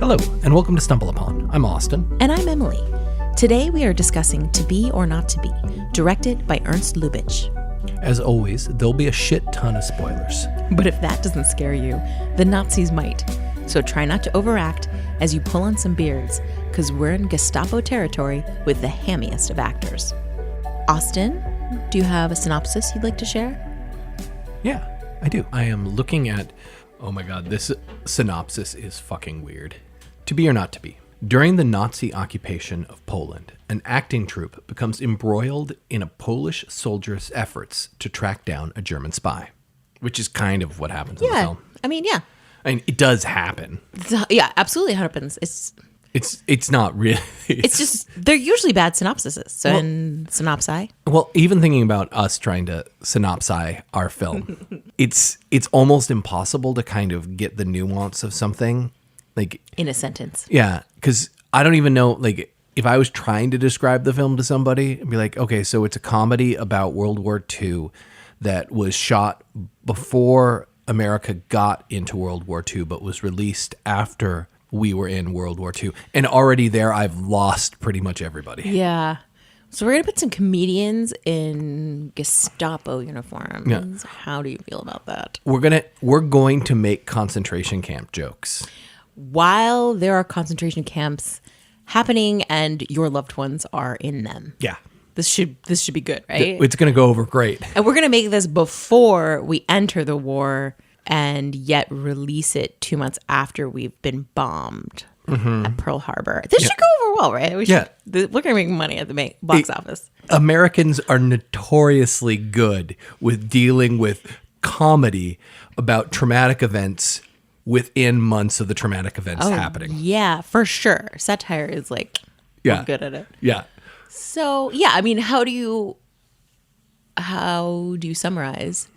Hello, and welcome to Stumble Upon. I'm Austin. And I'm Emily. Today we are discussing To Be or Not to Be, directed by Ernst Lubitsch. As always, there'll be a shit ton of spoilers. But if that doesn't scare you, the Nazis might. So try not to overact as you pull on some beards, because we're in Gestapo territory with the hammiest of actors. Austin, do you have a synopsis you'd like to share? Yeah, I do. I am looking at... Oh my god, this synopsis is fucking weird. To Be or Not to Be. During the Nazi occupation of Poland, an acting troupe becomes embroiled in a Polish soldier's efforts to track down a German spy, which is kind of what happens in the film. I mean, it does happen. Yeah, absolutely happens. It's not really. It's just, they're usually bad synopsises. So in synopsi. Well, even thinking about us trying to synopsi our film, it's almost impossible to kind of get the nuance of something. Like In a sentence. Yeah, because I don't even know, like, if I was trying to describe the film to somebody, I'd be like, okay, so it's a comedy about World War II that was shot before America got into World War II, but was released after we were in World War II. And already there, I've lost pretty much everybody. Yeah. So we're going to put some comedians in Gestapo uniforms. Yeah. How do you feel about that? We're going to make concentration camp jokes. While there are concentration camps happening and your loved ones are in them. Yeah. This should be good, right? It's going to go over great. And we're going to make this before we enter the war and yet release it 2 months after we've been bombed at Pearl Harbor. This should go over well, right? We're going to make money at the box office. Americans are notoriously good with dealing with comedy about traumatic events within months of the traumatic events happening. Yeah, for sure. Satire is we're good at it. Yeah. So, yeah, I mean, how do you summarize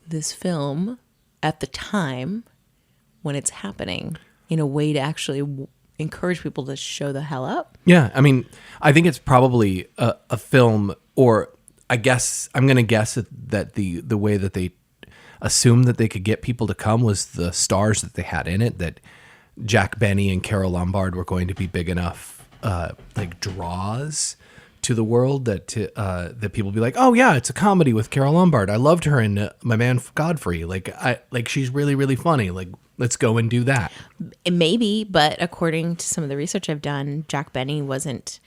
this film at the time when it's happening in a way to actually encourage people to show the hell up? Yeah, I mean, I think it's probably a film, or I guess I'm going to guess that the way that they assumed that they could get people to come was the stars that they had in it, that Jack Benny and Carole Lombard were going to be big enough draws to the world that people be like, oh yeah, it's a comedy with Carole Lombard. I loved her in My Man Godfrey. She's really, really funny. Like, let's go and do that. Maybe, but according to some of the research I've done, Jack Benny wasn't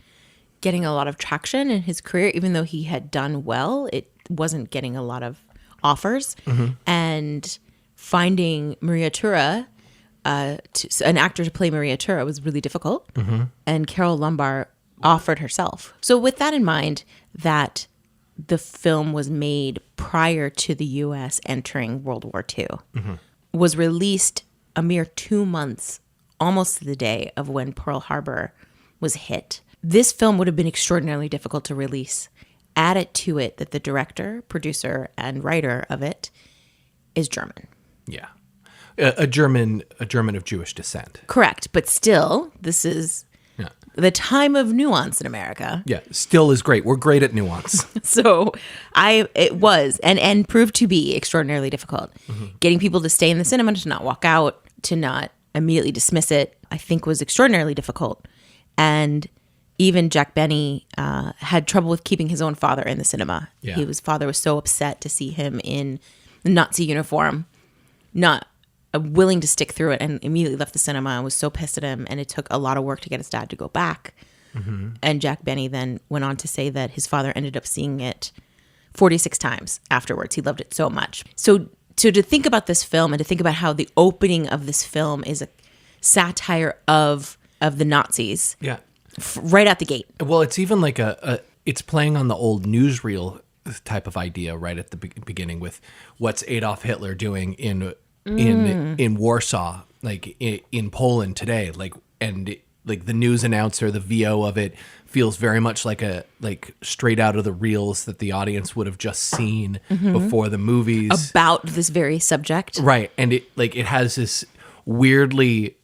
getting a lot of traction in his career, even though he had done well. It wasn't getting a lot of offers. And finding Maria Tura, an actor to play Maria Tura, was really difficult. And Carole Lombard offered herself. So with that in mind, that the film was made prior to the U.S. entering World War II, was released a mere 2 months, almost to the day of when Pearl Harbor was hit. This film would have been extraordinarily difficult to release. Add it to it that the director, producer, and writer of it is German. Yeah. A German of Jewish descent. Correct. But still, this is the time of nuance in America. Yeah. Still is great. We're great at nuance. So it was and proved to be extraordinarily difficult. Getting people to stay in the cinema, to not walk out, to not immediately dismiss it, I think was extraordinarily difficult. And even Jack Benny had trouble with keeping his own father in the cinema. Yeah. His father was so upset to see him in the Nazi uniform, not willing to stick through it, and immediately left the cinema and was so pissed at him. And it took a lot of work to get his dad to go back. And Jack Benny then went on to say that his father ended up seeing it 46 times afterwards. He loved it so much. So to think about this film and to think about how the opening of this film is a satire of the Nazis. Yeah. Right out the gate. Well, it's even like it's playing on the old newsreel type of idea right at the beginning with what's Adolf Hitler doing in Warsaw, like in Poland today, like the news announcer, the VO of it feels very much like straight out of the reels that the audience would have just seen before the movies about this very subject, right? And it has this weirdly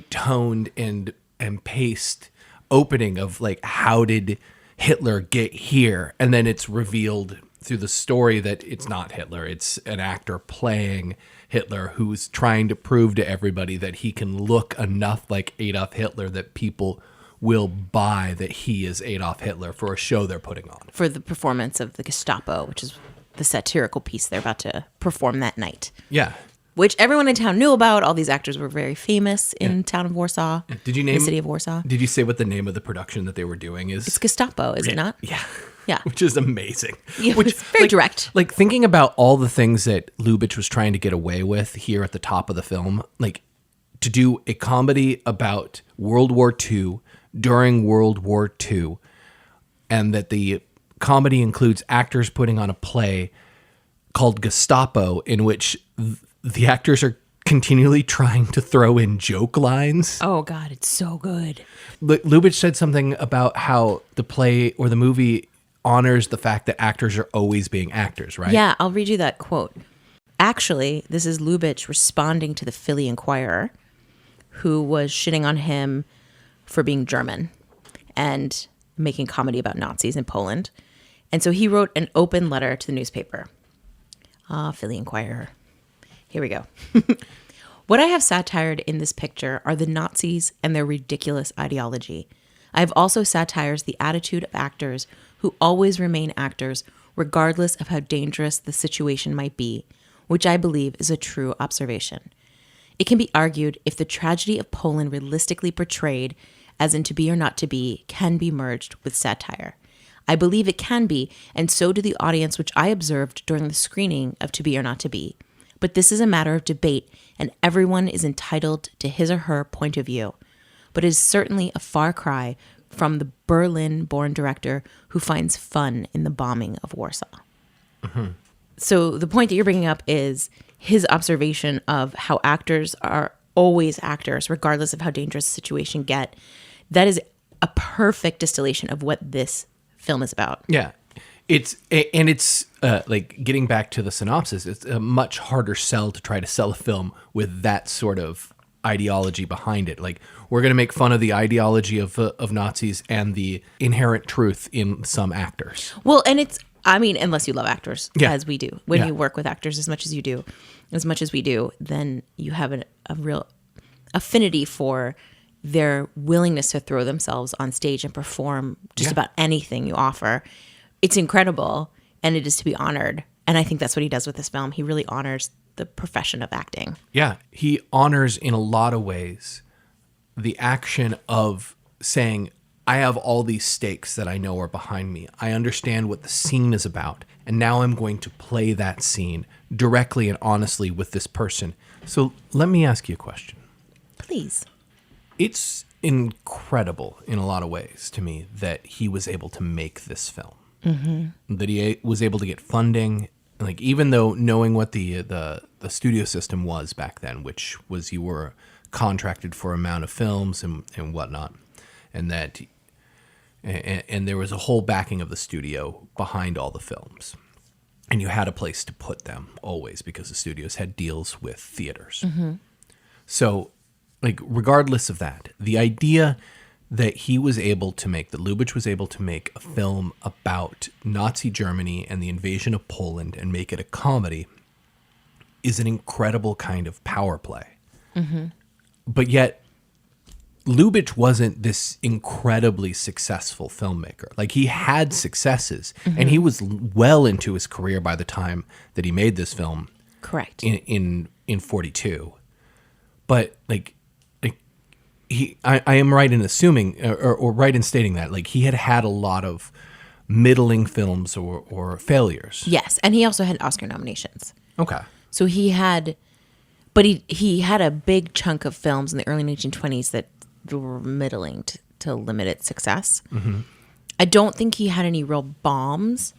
toned and paced opening of like, how did Hitler get here? And then it's revealed through the story that it's not Hitler. It's an actor playing Hitler who's trying to prove to everybody that he can look enough like Adolf Hitler that people will buy that he is Adolf Hitler for a show they're putting on. For the performance of the Gestapo, which is the satirical piece they're about to perform that night. Yeah. Which everyone in town knew about. All these actors were very famous in town of Warsaw. Did you name the city of Warsaw? Did you say what the name of the production that they were doing is? It's Gestapo, is it not? Yeah. Yeah. Which is amazing. Yeah, Which it's very direct. Like thinking about all the things that Lubitsch was trying to get away with here at the top of the film, like to do a comedy about World War II during World War II, and that the comedy includes actors putting on a play called Gestapo, in which the actors are continually trying to throw in joke lines. Oh, God, it's so good. Lubitsch said something about how the play or the movie honors the fact that actors are always being actors, right? Yeah, I'll read you that quote. Actually, this is Lubitsch responding to the Philly Inquirer, who was shitting on him for being German and making comedy about Nazis in Poland. And so he wrote an open letter to the newspaper. Philly Inquirer. Here we go. What I have satired in this picture are the Nazis and their ridiculous ideology. I have also satirized the attitude of actors who always remain actors regardless of how dangerous the situation might be, which I believe is a true observation. It can be argued if the tragedy of Poland realistically portrayed, as in To Be or Not to Be, can be merged with satire. I believe it can be, and so did the audience which I observed during the screening of To Be or Not to Be. But this is a matter of debate, and everyone is entitled to his or her point of view. But it is certainly a far cry from the Berlin-born director who finds fun in the bombing of Warsaw. Mm-hmm. So the point that you're bringing up is his observation of how actors are always actors, regardless of how dangerous the situation get. That is a perfect distillation of what this film is about. Yeah. It's like getting back to the synopsis, it's a much harder sell to try to sell a film with that sort of ideology behind it. Like, we're going to make fun of the ideology of Nazis and the inherent truth in some actors. Well, and it's, I mean, unless you love actors, Yeah. as we do. When Yeah. you work with actors as much as we do, then you have a real affinity for their willingness to throw themselves on stage and perform just about anything you offer. It's incredible, and it is to be honored. And I think that's what he does with this film. He really honors the profession of acting. Yeah. He honors in a lot of ways the action of saying, I have all these stakes that I know are behind me. I understand what the scene is about. And now I'm going to play that scene directly and honestly with this person. So let me ask you a question. Please. It's incredible in a lot of ways to me that he was able to make this film. Mm-hmm. That he was able to get funding. Like, even though knowing what the studio system was back then, which was you were contracted for amount of films and whatnot, and that and there was a whole backing of the studio behind all the films, and you had a place to put them always because the studios had deals with theaters. Mm-hmm. So, like, regardless of that, the idea that Lubitsch was able to make a film about Nazi Germany and the invasion of Poland and make it a comedy is an incredible kind of power play. Mm-hmm. But yet, Lubitsch wasn't this incredibly successful filmmaker. Like, he had successes, mm-hmm. and he was well into his career by the time that he made this film. Correct. In 42. But, like, I am right in assuming, or right in stating that, like, he had a lot of middling films or failures. Yes, and he also had Oscar nominations. Okay. So he had a big chunk of films in the early 1920s that were middling to limited success. Mm-hmm. I don't think he had any real bombs,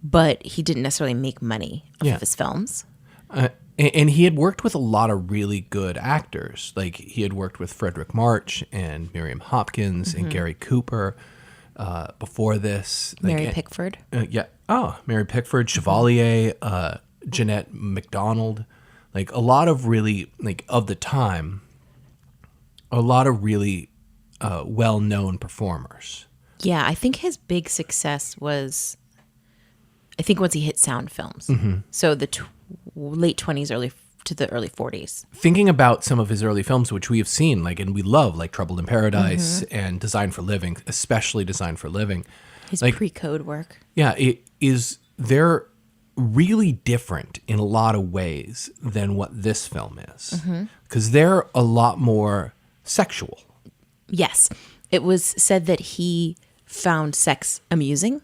but he didn't necessarily make money off of his films. And he had worked with a lot of really good actors. Like, he had worked with Frederick March and Miriam Hopkins mm-hmm. and Gary Cooper before this. Mary Pickford. Yeah. Oh, Mary Pickford, Chevalier, Jeanette MacDonald. Like, a lot of really, like, of the time, a lot of really well-known performers. Yeah, I think his big success was I think once he hit sound films. So the late 20s, early to the early 40s. Thinking about some of his early films, which we have seen, like, and we love, like Trouble in Paradise and Designed for Living, especially Designed for Living. His like, pre-code work. Yeah, they're really different in a lot of ways than what this film is. Because they're a lot more sexual. Yes. It was said that he found sex amusing,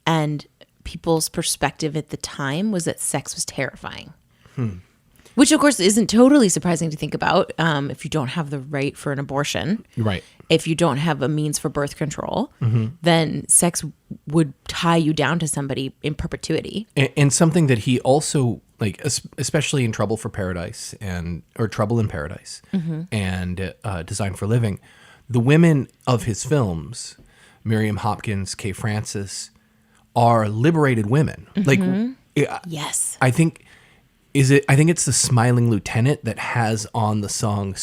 and people's perspective at the time was that sex was terrifying. Which, of course, isn't totally surprising to think about if you don't have the right for an abortion. Right. If you don't have a means for birth control, then sex would tie you down to somebody in perpetuity. And something that he also, like, especially in Trouble in Paradise and Designed for Living, the women of his films, Miriam Hopkins, Kay Francis, are liberated women. Like, Yes. I think it's the Smiling Lieutenant that has on the song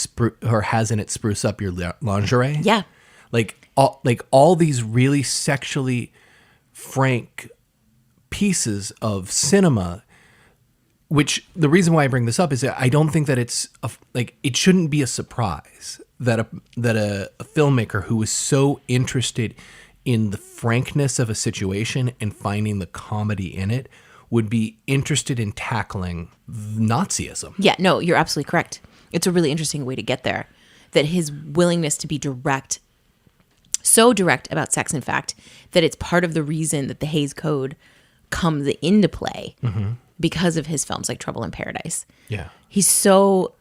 has in it "Spruce Up Your Lingerie." Yeah. Like all these really sexually frank pieces of cinema. Which the reason why I bring this up is that I don't think that it shouldn't be a surprise that a filmmaker who is so interested in the frankness of a situation and finding the comedy in it would be interested in tackling Nazism. Yeah, no, you're absolutely correct. It's a really interesting way to get there. That his willingness to be direct, so direct about sex, in fact, that it's part of the reason that the Hays Code comes into play because of his films like Trouble in Paradise. Yeah. He's so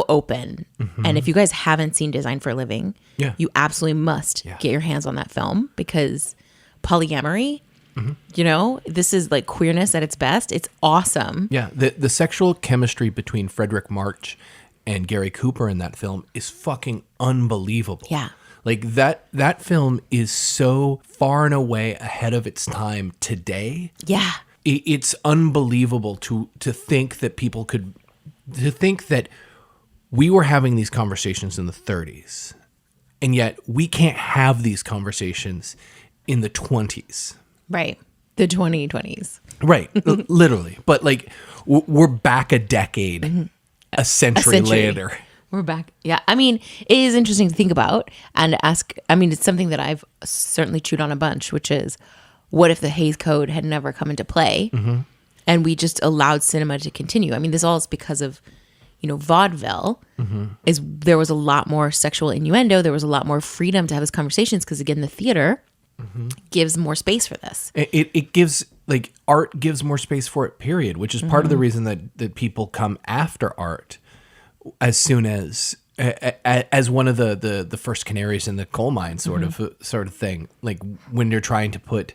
open. And if you guys haven't seen Designed for a Living, you absolutely must get your hands on that film, because polyamory, you know, this is like queerness at its best. It's awesome. Yeah. The sexual chemistry between Frederick March and Gary Cooper in that film is fucking unbelievable. Yeah. Like that film is so far and away ahead of its time today. Yeah. It's unbelievable to think that that we were having these conversations in the 30s, and yet we can't have these conversations in the 20s. Right. The 2020s. Right. Literally. But like we're back a decade, a century later. We're back. Yeah. I mean, it is interesting to think about and ask. I mean, it's something that I've certainly chewed on a bunch, which is, what if the Hays Code had never come into play and we just allowed cinema to continue? I mean, this all is because of, vaudeville. There was a lot more sexual innuendo. There was a lot more freedom to have these conversations because, again, the theater gives more space for this. It gives, like, art gives more space for it, period, which is part of the reason that people come after art as soon as one of the first canaries in the coal mine sort of thing. Like, when you're trying to put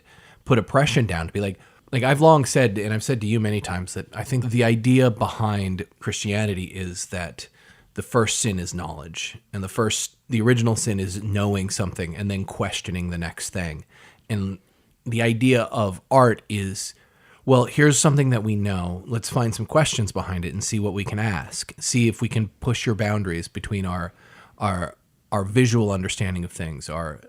oppression down, to be like I've long said, and I've said to you many times, that I think the idea behind Christianity is that the first sin is knowledge, and the original sin is knowing something and then questioning the next thing. And the idea of art is, well, here's something that we know. Let's find some questions behind it and see what we can ask. See if we can push your boundaries between our visual understanding of things, our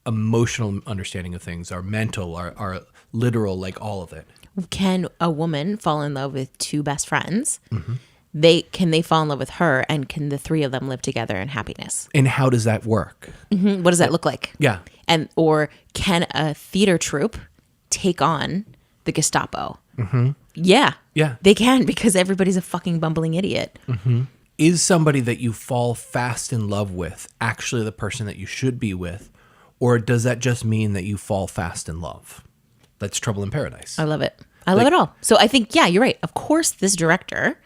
emotional understanding of things, our mental, our literal, like all of it. Can a woman fall in love with two best friends? Can they fall in love with her, and can the three of them live together in happiness? And how does that work? What does that look like? Yeah. Or can a theater troupe take on the Gestapo? Yeah. Yeah. They can, because everybody's a fucking bumbling idiot. Is somebody that you fall fast in love with actually the person that you should be with? Or does that just mean that you fall fast in love? That's Trouble in Paradise. I love it. I love it all. So I think, yeah, you're right. Of course, this director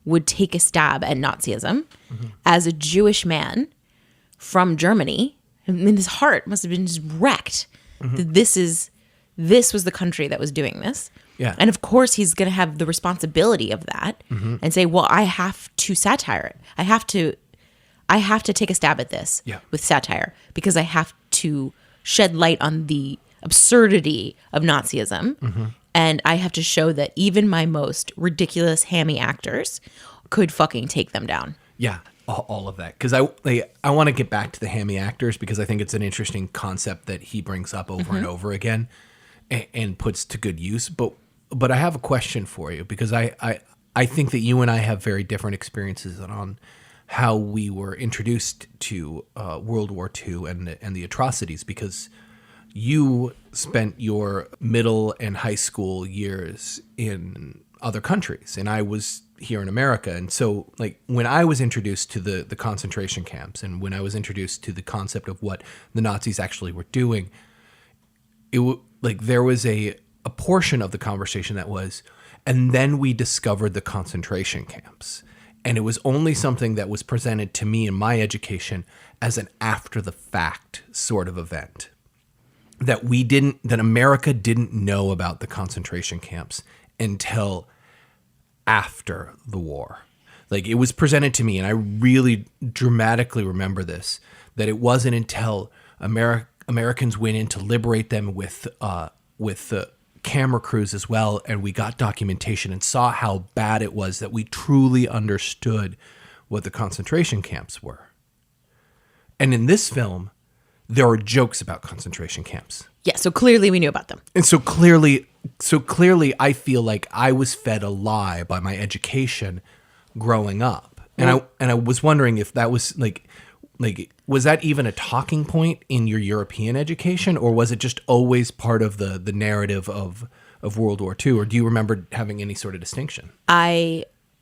would take a stab at Nazism as a Jewish man from Germany. I mean, his heart must have been just wrecked. That this was the country that was doing this. Yeah. And of course, he's going to have the responsibility of that and say, well, I have to satire it. I have to take a stab at this with satire, because I have to shed light on the absurdity of Nazism. And I have to show that even my most ridiculous hammy actors could fucking take them down. Yeah, all of that. Because I want to get back to the hammy actors, because I think it's an interesting concept that he brings up over and over again. and puts to good use. But I have a question for you, because I think that you and I have very different experiences on how we were introduced to World War II and the atrocities, because you spent your middle and high school years in other countries, and I was here in America. And so, like, when I was introduced to the concentration camps, and when I was introduced to the concept of what the Nazis actually were doing, there was a portion of the conversation that was, and then we discovered the concentration camps. And it was only something that was presented to me in my education as an after the fact sort of event. That America didn't know about the concentration camps until after the war. Like, it was presented to me, and I really dramatically remember this, that it wasn't until Americans went in to liberate them with the camera crews as well, and we got documentation and saw how bad it was, that we truly understood what the concentration camps were. And in this film, there are jokes about concentration camps. Yeah, so clearly we knew about them. And so clearly I feel like I was fed a lie by my education growing up. And I was wondering if that was like was that even a talking point in your European education, or was it just always part of the narrative of World War II? Or do you remember having any sort of distinction?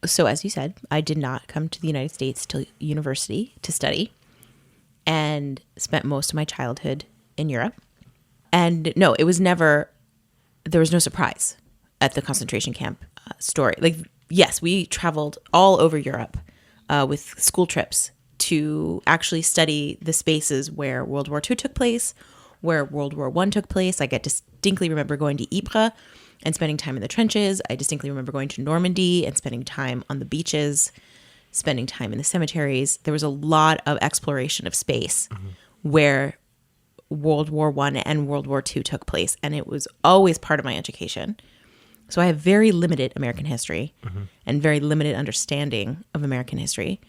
So as you said, I did not come to the United States till university to study, and spent most of my childhood in Europe. And no, it was never, there was no surprise at the concentration camp story. Like, yes, we traveled all over Europe with school trips to actually study the spaces where World War II took place, where World War I took place. Like, I distinctly remember going to Ypres and spending time in the trenches. I distinctly remember going to Normandy and spending time on the beaches, spending time in the cemeteries. There was a lot of exploration of space where World War I and World War II took place, and it was always part of my education. So I have very limited American history and very limited understanding of American history.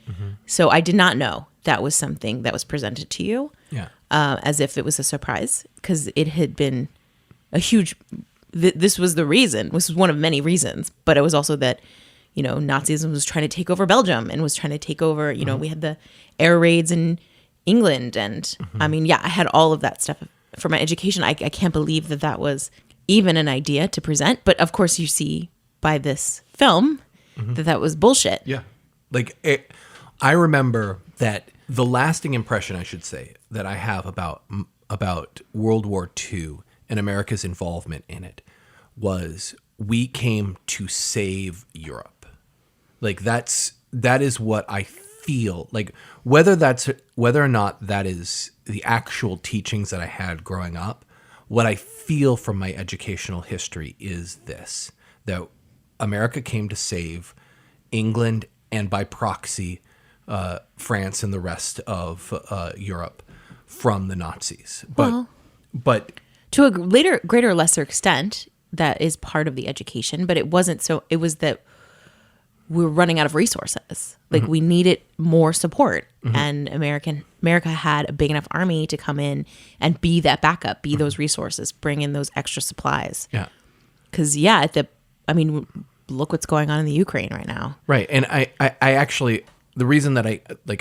So I did not know that was something that was presented to you as if it was a surprise, because it had been a huge, this was the reason, this was one of many reasons, but it was also that, you know, Nazism was trying to take over Belgium and was trying to take over, you know, we had the air raids in England. And I mean, yeah, I had all of that stuff for my education. I can't believe that was even an idea to present. But of course, you see by this film that was bullshit. Yeah. Like, I remember that the lasting impression, I should say, that I have about World War II and America's involvement in it was, we came to save Europe. Like, that is what I feel like, whether or not that is the actual teachings that I had growing up. What I feel from my educational history is this, that America came to save England, and by proxy, France and the rest of Europe from the Nazis. But to a greater or lesser extent, that is part of the education, but it wasn't so, it was that we were running out of resources. Like, we needed more support, and America had a big enough army to come in and be that backup, be those resources, bring in those extra supplies. Yeah. Because, look what's going on in the Ukraine right now. Right. And I actually, the reason that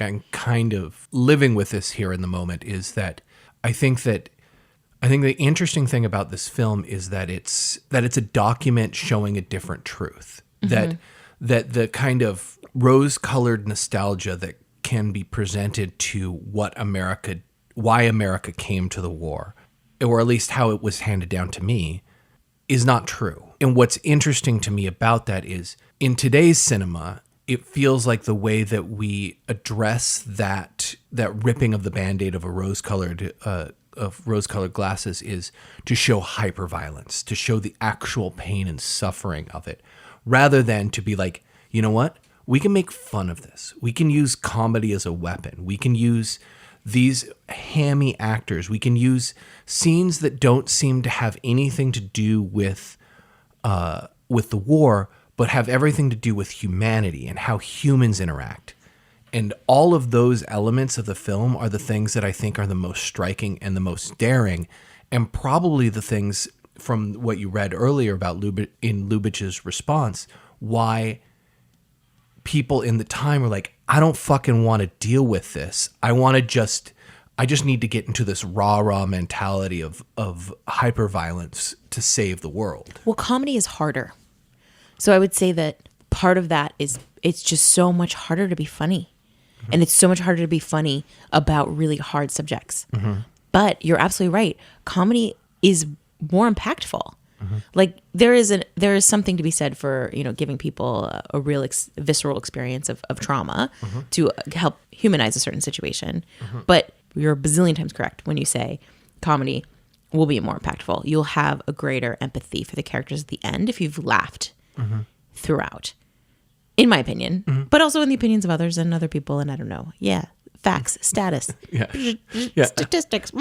I'm kind of living with this here in the moment is that I think the interesting thing about this film is that it's a document showing a different truth. That the kind of rose-colored nostalgia that can be presented to why America came to the war, or at least how it was handed down to me, is not true. And what's interesting to me about that is, in today's cinema, it feels like the way that we address that ripping of the Band-Aid of rose-colored glasses is to show hyperviolence, to show the actual pain and suffering of it, rather than to be like, you know what? We can make fun of this. We can use comedy as a weapon. We can use these hammy actors. We can use scenes that don't seem to have anything to do with the war, but have everything to do with humanity and how humans interact. And all of those elements of the film are the things that I think are the most striking and the most daring, and probably the things from what you read earlier about in Lubitsch's response, why people in the time were like, I don't fucking want to deal with this. I just need to get into this raw mentality of hyperviolence to save the world. Well, comedy is harder. So I would say that part of that is it's just so much harder to be funny. And it's so much harder to be funny about really hard subjects. But you're absolutely right. Comedy is more impactful. Like there is something to be said for, giving people a real visceral experience of trauma to help humanize a certain situation. But you're a bazillion times correct when you say comedy will be more impactful. You'll have a greater empathy for the characters at the end if you've laughed throughout. In my opinion, but also in the opinions of others and other people. And I don't know. Yeah. Facts, status, statistics.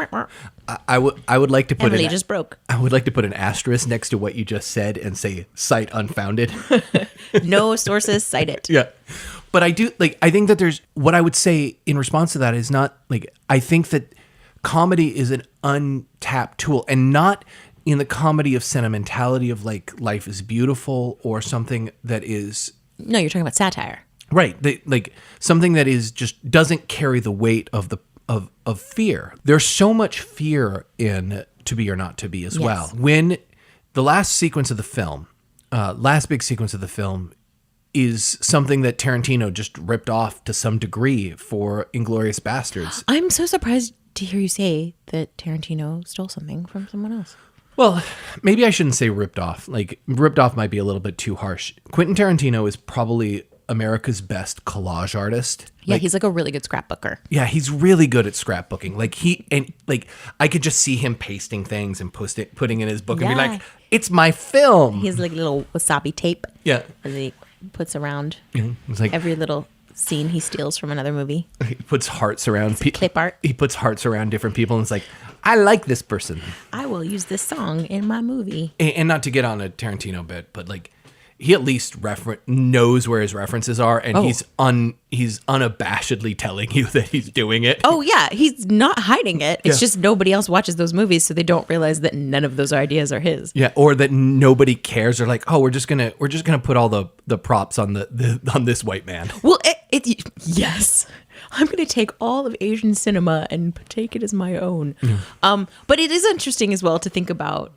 I would like to put Emily just broke. I would like to put an asterisk next to what you just said and say cite unfounded. No sources, cite it. Yeah. But I think that there's, what I would say in response to that is not like, I think that comedy is an untapped tool, and not in the comedy of sentimentality of like life is beautiful or something that is. No, you're talking about satire. Right. Like something that is just doesn't carry the weight of fear. There's so much fear in To Be or Not to Be as well. When the last sequence of the film, last big sequence of the film is something that Tarantino just ripped off to some degree for Inglourious Bastards. I'm so surprised to hear you say that Tarantino stole something from someone else. Well, maybe I shouldn't say ripped off. Like, ripped off might be a little bit too harsh. Quentin Tarantino is probably America's best collage artist. Yeah, he's like a really good scrapbooker. Yeah, he's really good at scrapbooking. I could just see him pasting things and putting in his book and be like, "It's my film." He has like little wasabi tape. Yeah, that he puts around it's like every little scene he steals from another movie. He puts hearts around clip art. He puts hearts around different people, and it's like, I like this person. I will use this song in my movie. And not to get on a Tarantino bit, but like, he at least knows where his references are, and he's unabashedly telling you that he's doing it. Oh yeah, he's not hiding it. It's just nobody else watches those movies, so they don't realize that none of those ideas are his. Yeah, or that nobody cares. They're like, oh, we're just gonna put all the props on on this white man. Well, yes, I'm gonna take all of Asian cinema and take it as my own. But it is interesting as well to think about.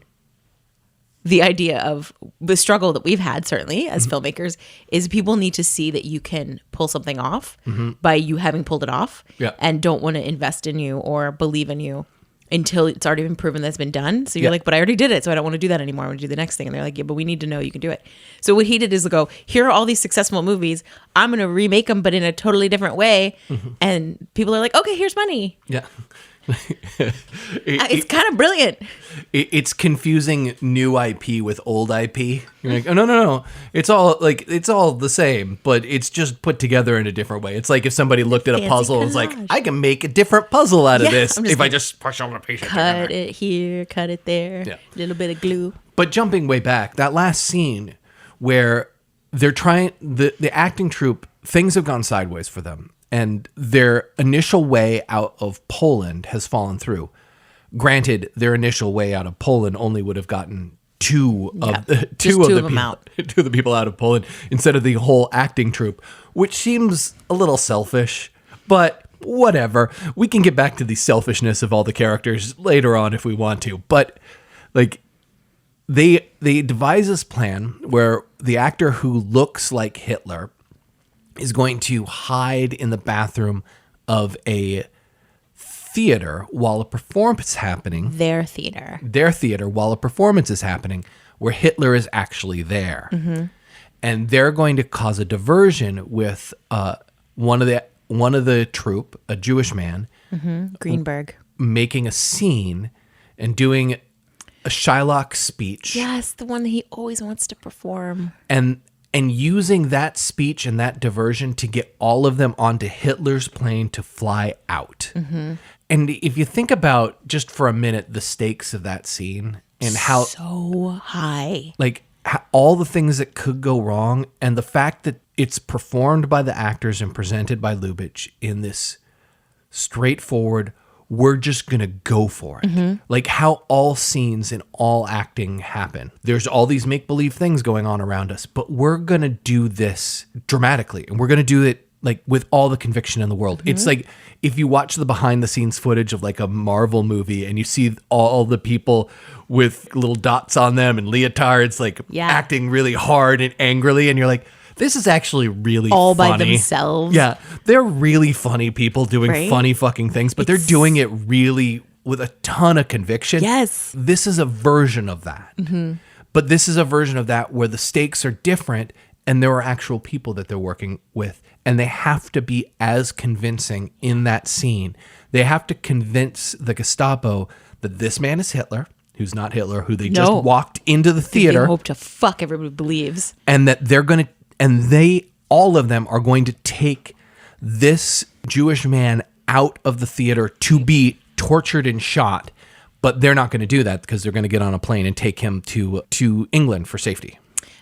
The idea of the struggle that we've had, certainly as filmmakers, is people need to see that you can pull something off by you having pulled it off, and don't want to invest in you or believe in you until it's already been proven that's been done. So you're like, but I already did it, so I don't want to do that anymore. I want to do the next thing. And they're like, yeah, but we need to know you can do it. So what he did is go, here are all these successful movies. I'm going to remake them, but in a totally different way. And people are like, okay, here's money. Yeah. It's kind of brilliant. It's confusing new IP with old IP. You're like, oh, no. It's all the same, but it's just put together in a different way. It's like if somebody looked at a puzzle and was like, I can make a different puzzle out of this if I just push on the piece. Cut it here, cut it there. A little bit of glue. But jumping way back, that last scene where they're trying, the acting troupe, things have gone sideways for them. And their initial way out of Poland has fallen through. Granted, their initial way out of Poland only would have gotten two of the people out of Poland instead of the whole acting troupe, which seems a little selfish, but whatever. We can get back to the selfishness of all the characters later on if we want to. But like, they devise this plan where the actor who looks like Hitler is going to hide in the bathroom of a theater while a performance is happening. Their theater while a performance is happening where Hitler is actually there. And they're going to cause a diversion with one of the troupe, a Jewish man, Greenberg, making a scene and doing a Shylock speech. Yes, the one that he always wants to perform. And using that speech and that diversion to get all of them onto Hitler's plane to fly out. And if you think about, just for a minute, the stakes of that scene and how... So high. Like, all the things that could go wrong, and the fact that it's performed by the actors and presented by Lubitsch in this straightforward, we're just going to go for it. Mm-hmm. Like how all scenes and all acting happen. There's all these make-believe things going on around us, but we're going to do this dramatically, and we're going to do it like with all the conviction in the world. Mm-hmm. It's like if you watch the behind the scenes footage of like a Marvel movie and you see all the people with little dots on them and leotards like acting really hard and angrily, and you're like, this is actually really all funny. by themselves. Yeah, they're really funny people doing funny fucking things, but they're doing it really with a ton of conviction. Yes. This is a version of that. Mm-hmm. But this is a version of that where the stakes are different and there are actual people that they're working with, and they have to be as convincing in that scene. They have to convince the Gestapo that this man is Hitler, who's not Hitler, who they just walked into the theater. They hope to fuck everybody believes. And that they're going to, and they, all of them are going to take this Jewish man out of the theater to be tortured and shot. But they're not going to do that because they're going to get on a plane and take him to England for safety.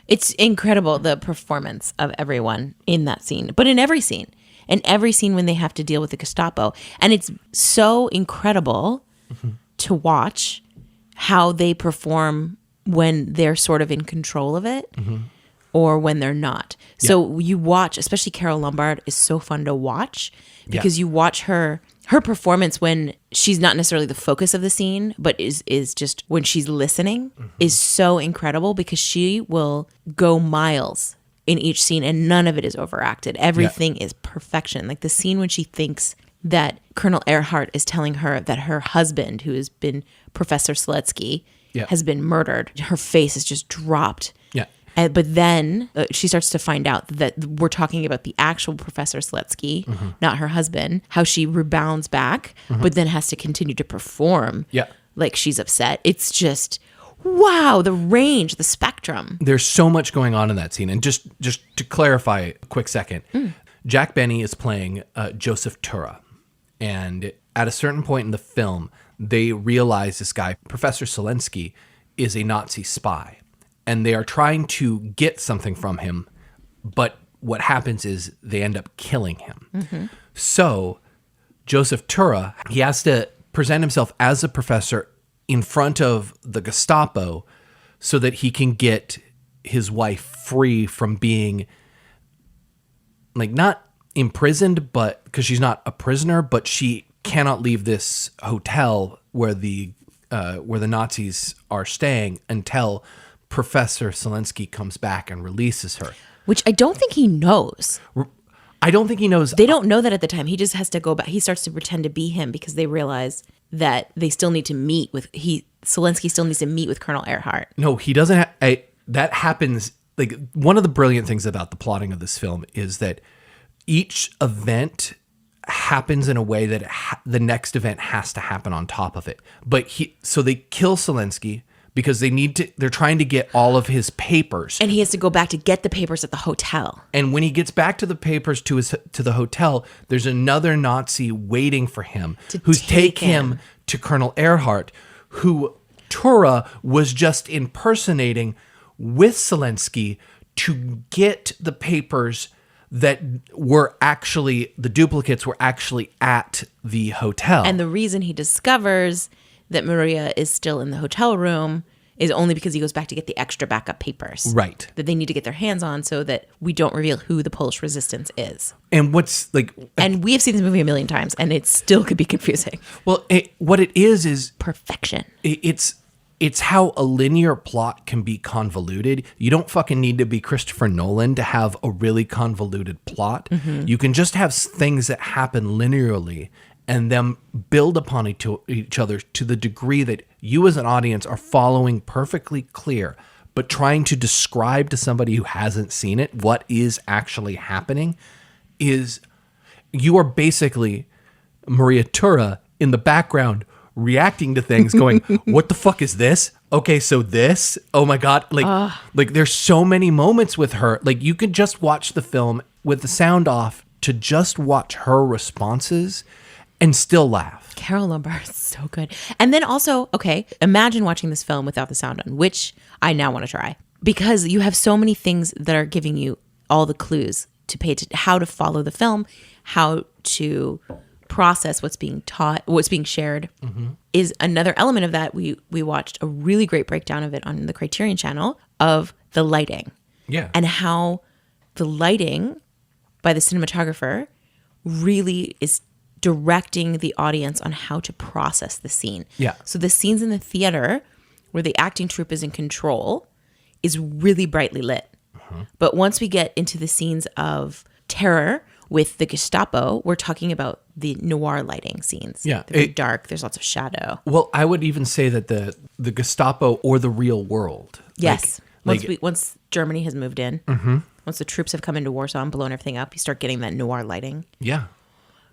It's incredible, the performance of everyone in that scene, but in every scene when they have to deal with the Gestapo. And it's so incredible to watch how they perform when they're sort of in control of it or when they're not. So you watch, especially Carol Lombard is so fun to watch because you watch her performance when she's not necessarily the focus of the scene, but is just when she's listening is so incredible because she will go miles in each scene and none of it is overacted. Everything is perfection. Like the scene when she thinks that Colonel Earhart is telling her that her husband, who has been Professor Seletsky, has been murdered. Her face is just dropped. Yeah. But then she starts to find out that we're talking about the actual Professor Seletsky, not her husband, how she rebounds back, but then has to continue to perform like she's upset. It's just, wow, the range, the spectrum. There's so much going on in that scene. And just to clarify a quick second, Jack Benny is playing Joseph Tura. And at a certain point in the film, they realize this guy, Professor Selensky, is a Nazi spy. And they are trying to get something from him, but what happens is they end up killing him. So Joseph Tura, he has to present himself as a professor in front of the Gestapo so that he can get his wife free from being like not imprisoned, but because she's not a prisoner, but she cannot leave this hotel where the Nazis are staying until Professor Selensky comes back and releases her. Which I don't think he knows. I don't think he knows. They don't know that at the time. He just has to go back. He starts to pretend to be him because they realize that they still need to meet with, Selensky still needs to meet with Colonel Earhart. No, he doesn't. That happens. Like one of the brilliant things about the plotting of this film is that each event happens in a way that the next event has to happen on top of it. But so they kill Selensky because they're trying to get all of his papers. And he has to go back to get the papers at the hotel. And when he gets back to the papers to the hotel, there's another Nazi waiting for him who's take him to Colonel Earhart, who Tura was just impersonating with Selensky to get the papers that were actually, the duplicates were actually at the hotel. And the reason he discovers that Maria is still in the hotel room is only because he goes back to get the extra backup papers. Right. That they need to get their hands on so that we don't reveal who the Polish resistance is. And what's like... And we have seen this movie a million times and it still could be confusing. Well, what it is... perfection. It's how a linear plot can be convoluted. You don't fucking need to be Christopher Nolan to have a really convoluted plot. You can just have things that happen linearly and them build upon each other to the degree that you as an audience are following perfectly clear, but trying to describe to somebody who hasn't seen it what is actually happening is you are basically Maria Tura in the background reacting to things going, what the fuck is this? Okay, so this, oh my God. Like there's so many moments with her. Like you could just watch the film with the sound off to just watch her responses and still laugh. Carol Lombard is so good. And then also, okay, imagine watching this film without the sound on, which I now want to try. Because you have so many things that are giving you all the clues to how to follow the film, how to process what's being taught, what's being shared, is another element of that. We watched a really great breakdown of it on the Criterion Channel of the lighting. Yeah. And how the lighting by the cinematographer really is directing the audience on how to process the scene. Yeah. So the scenes in the theater where the acting troupe is in control is really brightly lit. But once we get into the scenes of terror with the Gestapo, we're talking about the noir lighting scenes. Yeah. They're very dark. There's lots of shadow. Well, I would even say that the Gestapo or the real world. Yes. Like, Once Germany has moved in, once the troops have come into Warsaw and blown everything up, you start getting that noir lighting. yeah.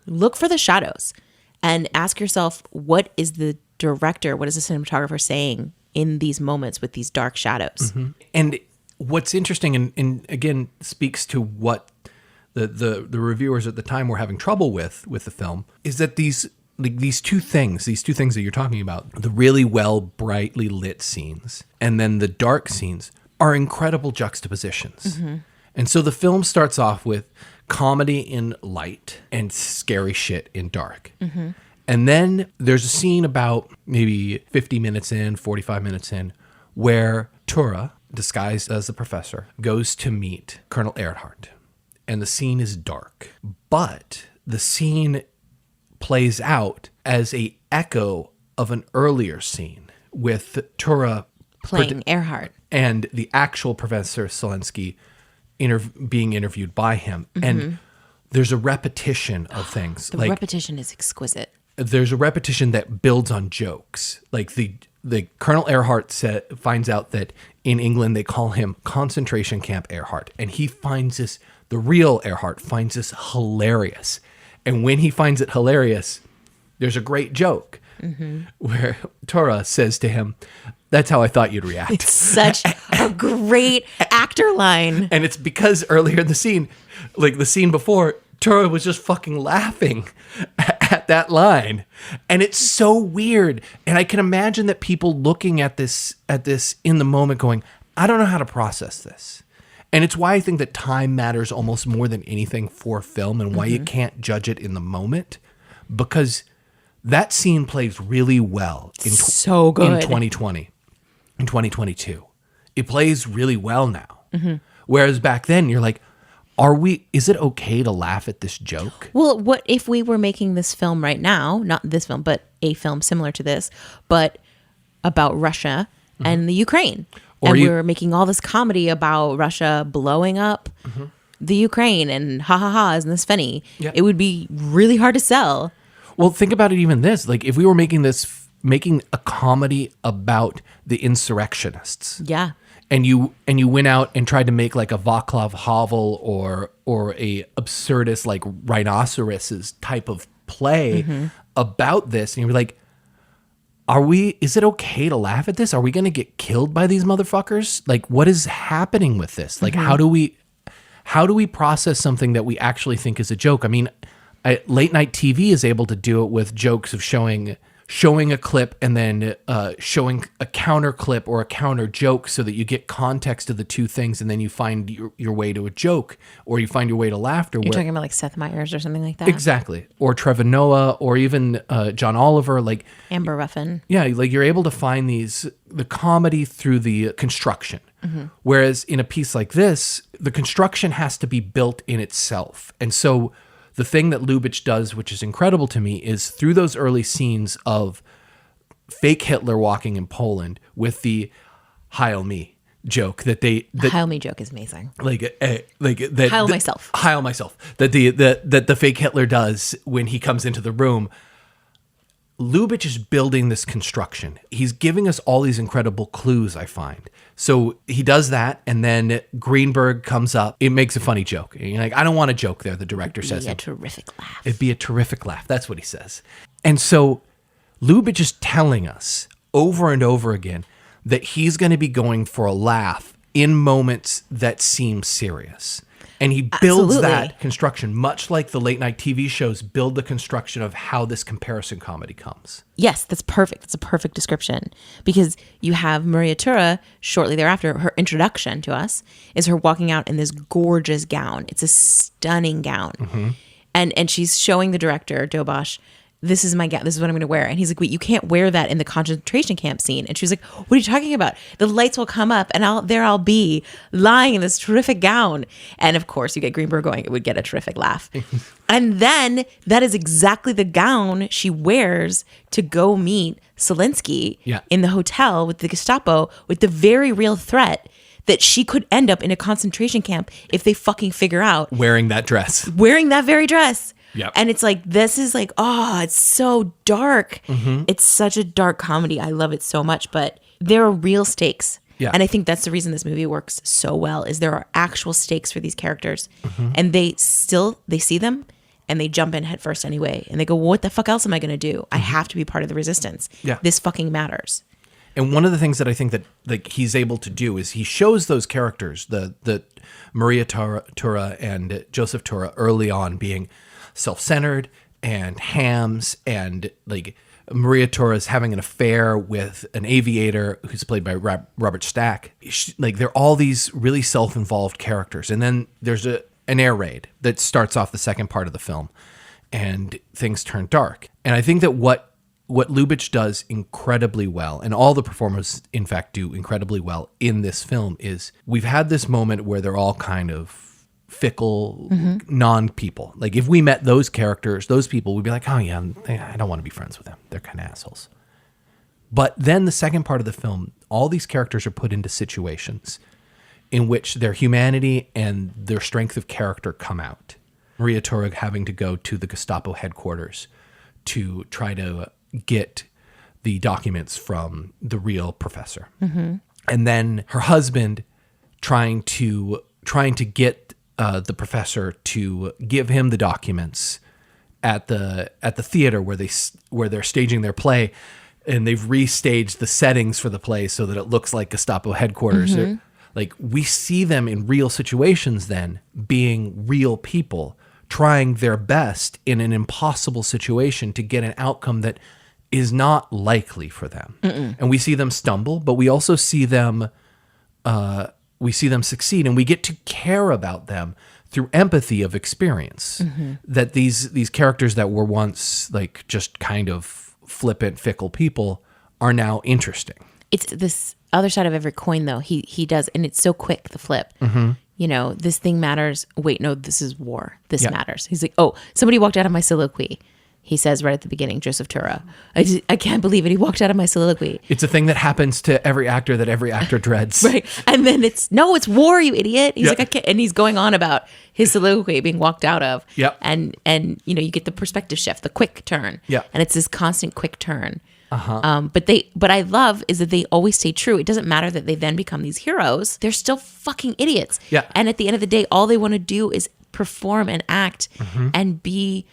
Look for the shadows and ask yourself, what is the director, what is the cinematographer saying in these moments with these dark shadows? And what's interesting, and again, speaks to what the reviewers at the time were having trouble with the film, is that these two things that you're talking about, the really well, brightly lit scenes and then the dark scenes, are incredible juxtapositions. And so the film starts off with comedy in light and scary shit in dark. And then there's a scene about maybe 50 minutes in, 45 minutes in, where Tura, disguised as the professor, goes to meet Colonel Earhart. And the scene is dark. But the scene plays out as a echo of an earlier scene with Tura Playing Earhart. and the actual Professor Selensky being interviewed by him. And there's a repetition of things. The repetition is exquisite. There's a repetition that builds on jokes. Like the Colonel Earhart finds out that in England they call him concentration camp Earhart, and he finds this. The real Earhart finds this hilarious, and when he finds it hilarious, there's a great joke where Tora says to him, "That's how I thought you'd react." It's such a great actor line. And it's because earlier in the scene, like the scene before, Tura was just fucking laughing at that line. And it's so weird. And I can imagine that people looking at this in the moment going, I don't know how to process this. And it's why I think that time matters almost more than anything for film, and why you can't judge it in the moment, because that scene plays really well So good. in 2020, in 2022. It plays really well now. Whereas back then you're like, is it okay to laugh at this joke? Well, what if we were making this film right now, not this film, but a film similar to this, but about Russia and the Ukraine? Or and we were making all this comedy about Russia blowing up the Ukraine and ha, isn't this funny? Yeah. It would be really hard to sell. Well, think about it even this. Like if we were making a comedy about the insurrectionists. Yeah. And you went out and tried to make like a Václav Havel or a absurdist like rhinoceroses type of play about this, and you're like, is it okay to laugh at this? Are we going to get killed by these motherfuckers? Like, what is happening with this? Like, how do we process something that we actually think is a joke? I mean, late night TV is able to do it with jokes of showing a clip and then showing a counter clip or a counter joke so that you get context of the two things, and then you find your way to a joke, or you find your way to laughter. You're talking about like Seth Meyers or something like that? Exactly. Or Trevor Noah, or even John Oliver, like Amber Ruffin. Yeah, like you're able to find the comedy through the construction. Whereas in a piece like this, the construction has to be built in itself. And so the thing that Lubitsch does, which is incredible to me, is through those early scenes of fake Hitler walking in Poland with the Heil me joke that the Heil me joke is amazing. Heil myself. Heil myself. That the fake Hitler does when he comes into the room. Lubitsch is building this construction. He's giving us all these incredible clues, I find. So he does that, and then Greenberg comes up. It makes a funny joke. And you're like, I don't want a joke there, the director says. It'd be a terrific laugh. It'd be a terrific laugh. That's what he says. And so Lubitsch is telling us over and over again that he's going to be going for a laugh in moments that seem serious. And he builds Absolutely. that construction, much like the late night TV shows build the construction of how this comparison comedy comes. Yes, that's perfect. That's a perfect description. Because you have Maria Tura shortly thereafter, her introduction to us is her walking out in this gorgeous gown. It's a stunning gown. And she's showing the director, Dobosh, this is my gown. This is what I'm going to wear. And he's like, wait, you can't wear that in the concentration camp scene. And she was like, what are you talking about? The lights will come up and I'll be lying in this terrific gown. And of course, you get Greenberg going, it would get a terrific laugh. And then that is exactly the gown she wears to go meet Zelensky in the hotel with the Gestapo, with the very real threat that she could end up in a concentration camp if they fucking figure out. Wearing that very dress. Yep. And it's like, this is like, oh, it's so dark. Mm-hmm. It's such a dark comedy. I love it so much, but there are real stakes. Yeah. And I think that's the reason this movie works so well, is there are actual stakes for these characters. And they see them and they jump in head first anyway. And they go, well, what the fuck else am I going to do? I have to be part of the resistance. Yeah. This fucking matters. And one of the things that I think that like he's able to do is he shows those characters, the Maria Tura and Joseph Tura early on being self-centered and hams, and like Maria Tura is having an affair with an aviator who's played by Robert Stack. Like they're all these really self-involved characters. And then there's an air raid that starts off the second part of the film and things turn dark. And I think that what Lubitsch does incredibly well, and all the performers, in fact, do incredibly well in this film, is we've had this moment where they're all kind of fickle non-people. Like if we met those characters, those people, we'd be like, oh yeah, I don't want to be friends with them. They're kind of assholes. But then the second part of the film, all these characters are put into situations in which their humanity and their strength of character come out. Maria Tura having to go to the Gestapo headquarters to try to get the documents from the real professor. And then her husband trying to get the professor to give him the documents at the theater where they're staging their play, and they've restaged the settings for the play so that it looks like Gestapo headquarters. Like we see them in real situations then being real people trying their best in an impossible situation to get an outcome that is not likely for them. And we see them stumble, but we also see them succeed, and we get to care about them through empathy of experience. That these characters that were once like just kind of flippant, fickle people are now interesting. It's this other side of every coin, though. He does, and it's so quick, the flip. You know, this thing matters. Wait, no, this is war. This matters. He's like, oh, somebody walked out of my soliloquy. He says right at the beginning, Joseph Tura. I can't believe it. He walked out of my soliloquy. It's a thing that happens to every actor that every actor dreads. Right. And then it's war, you idiot. He's like, I can't. And he's going on about his soliloquy being walked out of. And you know, you get the perspective shift, the quick turn. And it's this constant quick turn. But I love is that they always stay true. It doesn't matter that they then become these heroes. They're still fucking idiots. And at the end of the day, all they want to do is perform and act and be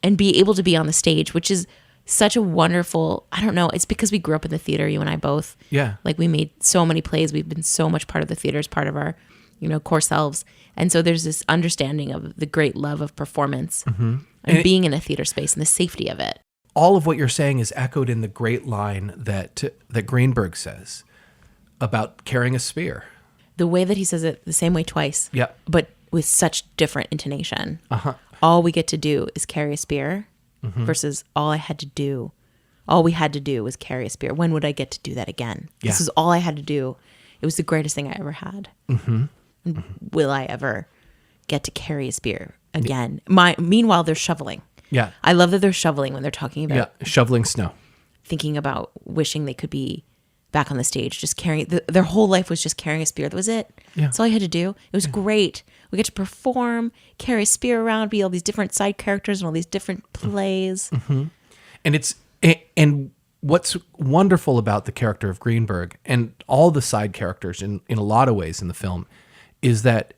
able to be on the stage, which is such a wonderful, I don't know, it's because we grew up in the theater, you and I both. Like we made so many plays. We've been so much part of the theater as part of our, you know, core selves. And so there's this understanding of the great love of performance and being in a theater space and the safety of it. All of what you're saying is echoed in the great line that Greenberg says about carrying a spear. The way that he says it the same way twice, but with such different intonation. All we get to do is carry a spear versus all we had to do was carry a spear. When would I get to do that again? This is all I had to do. It was the greatest thing I ever had. Will I ever get to carry a spear again? Meanwhile, they're shoveling. I love that they're shoveling when they're talking about shoveling snow. Thinking about wishing they could be back on the stage, just carrying. Their whole life was just carrying a spear. That was it. That's all I had to do. It was great. We get to perform, carry a spear around, be all these different side characters and all these different plays. And what's wonderful about the character of Greenberg and all the side characters in a lot of ways in the film is that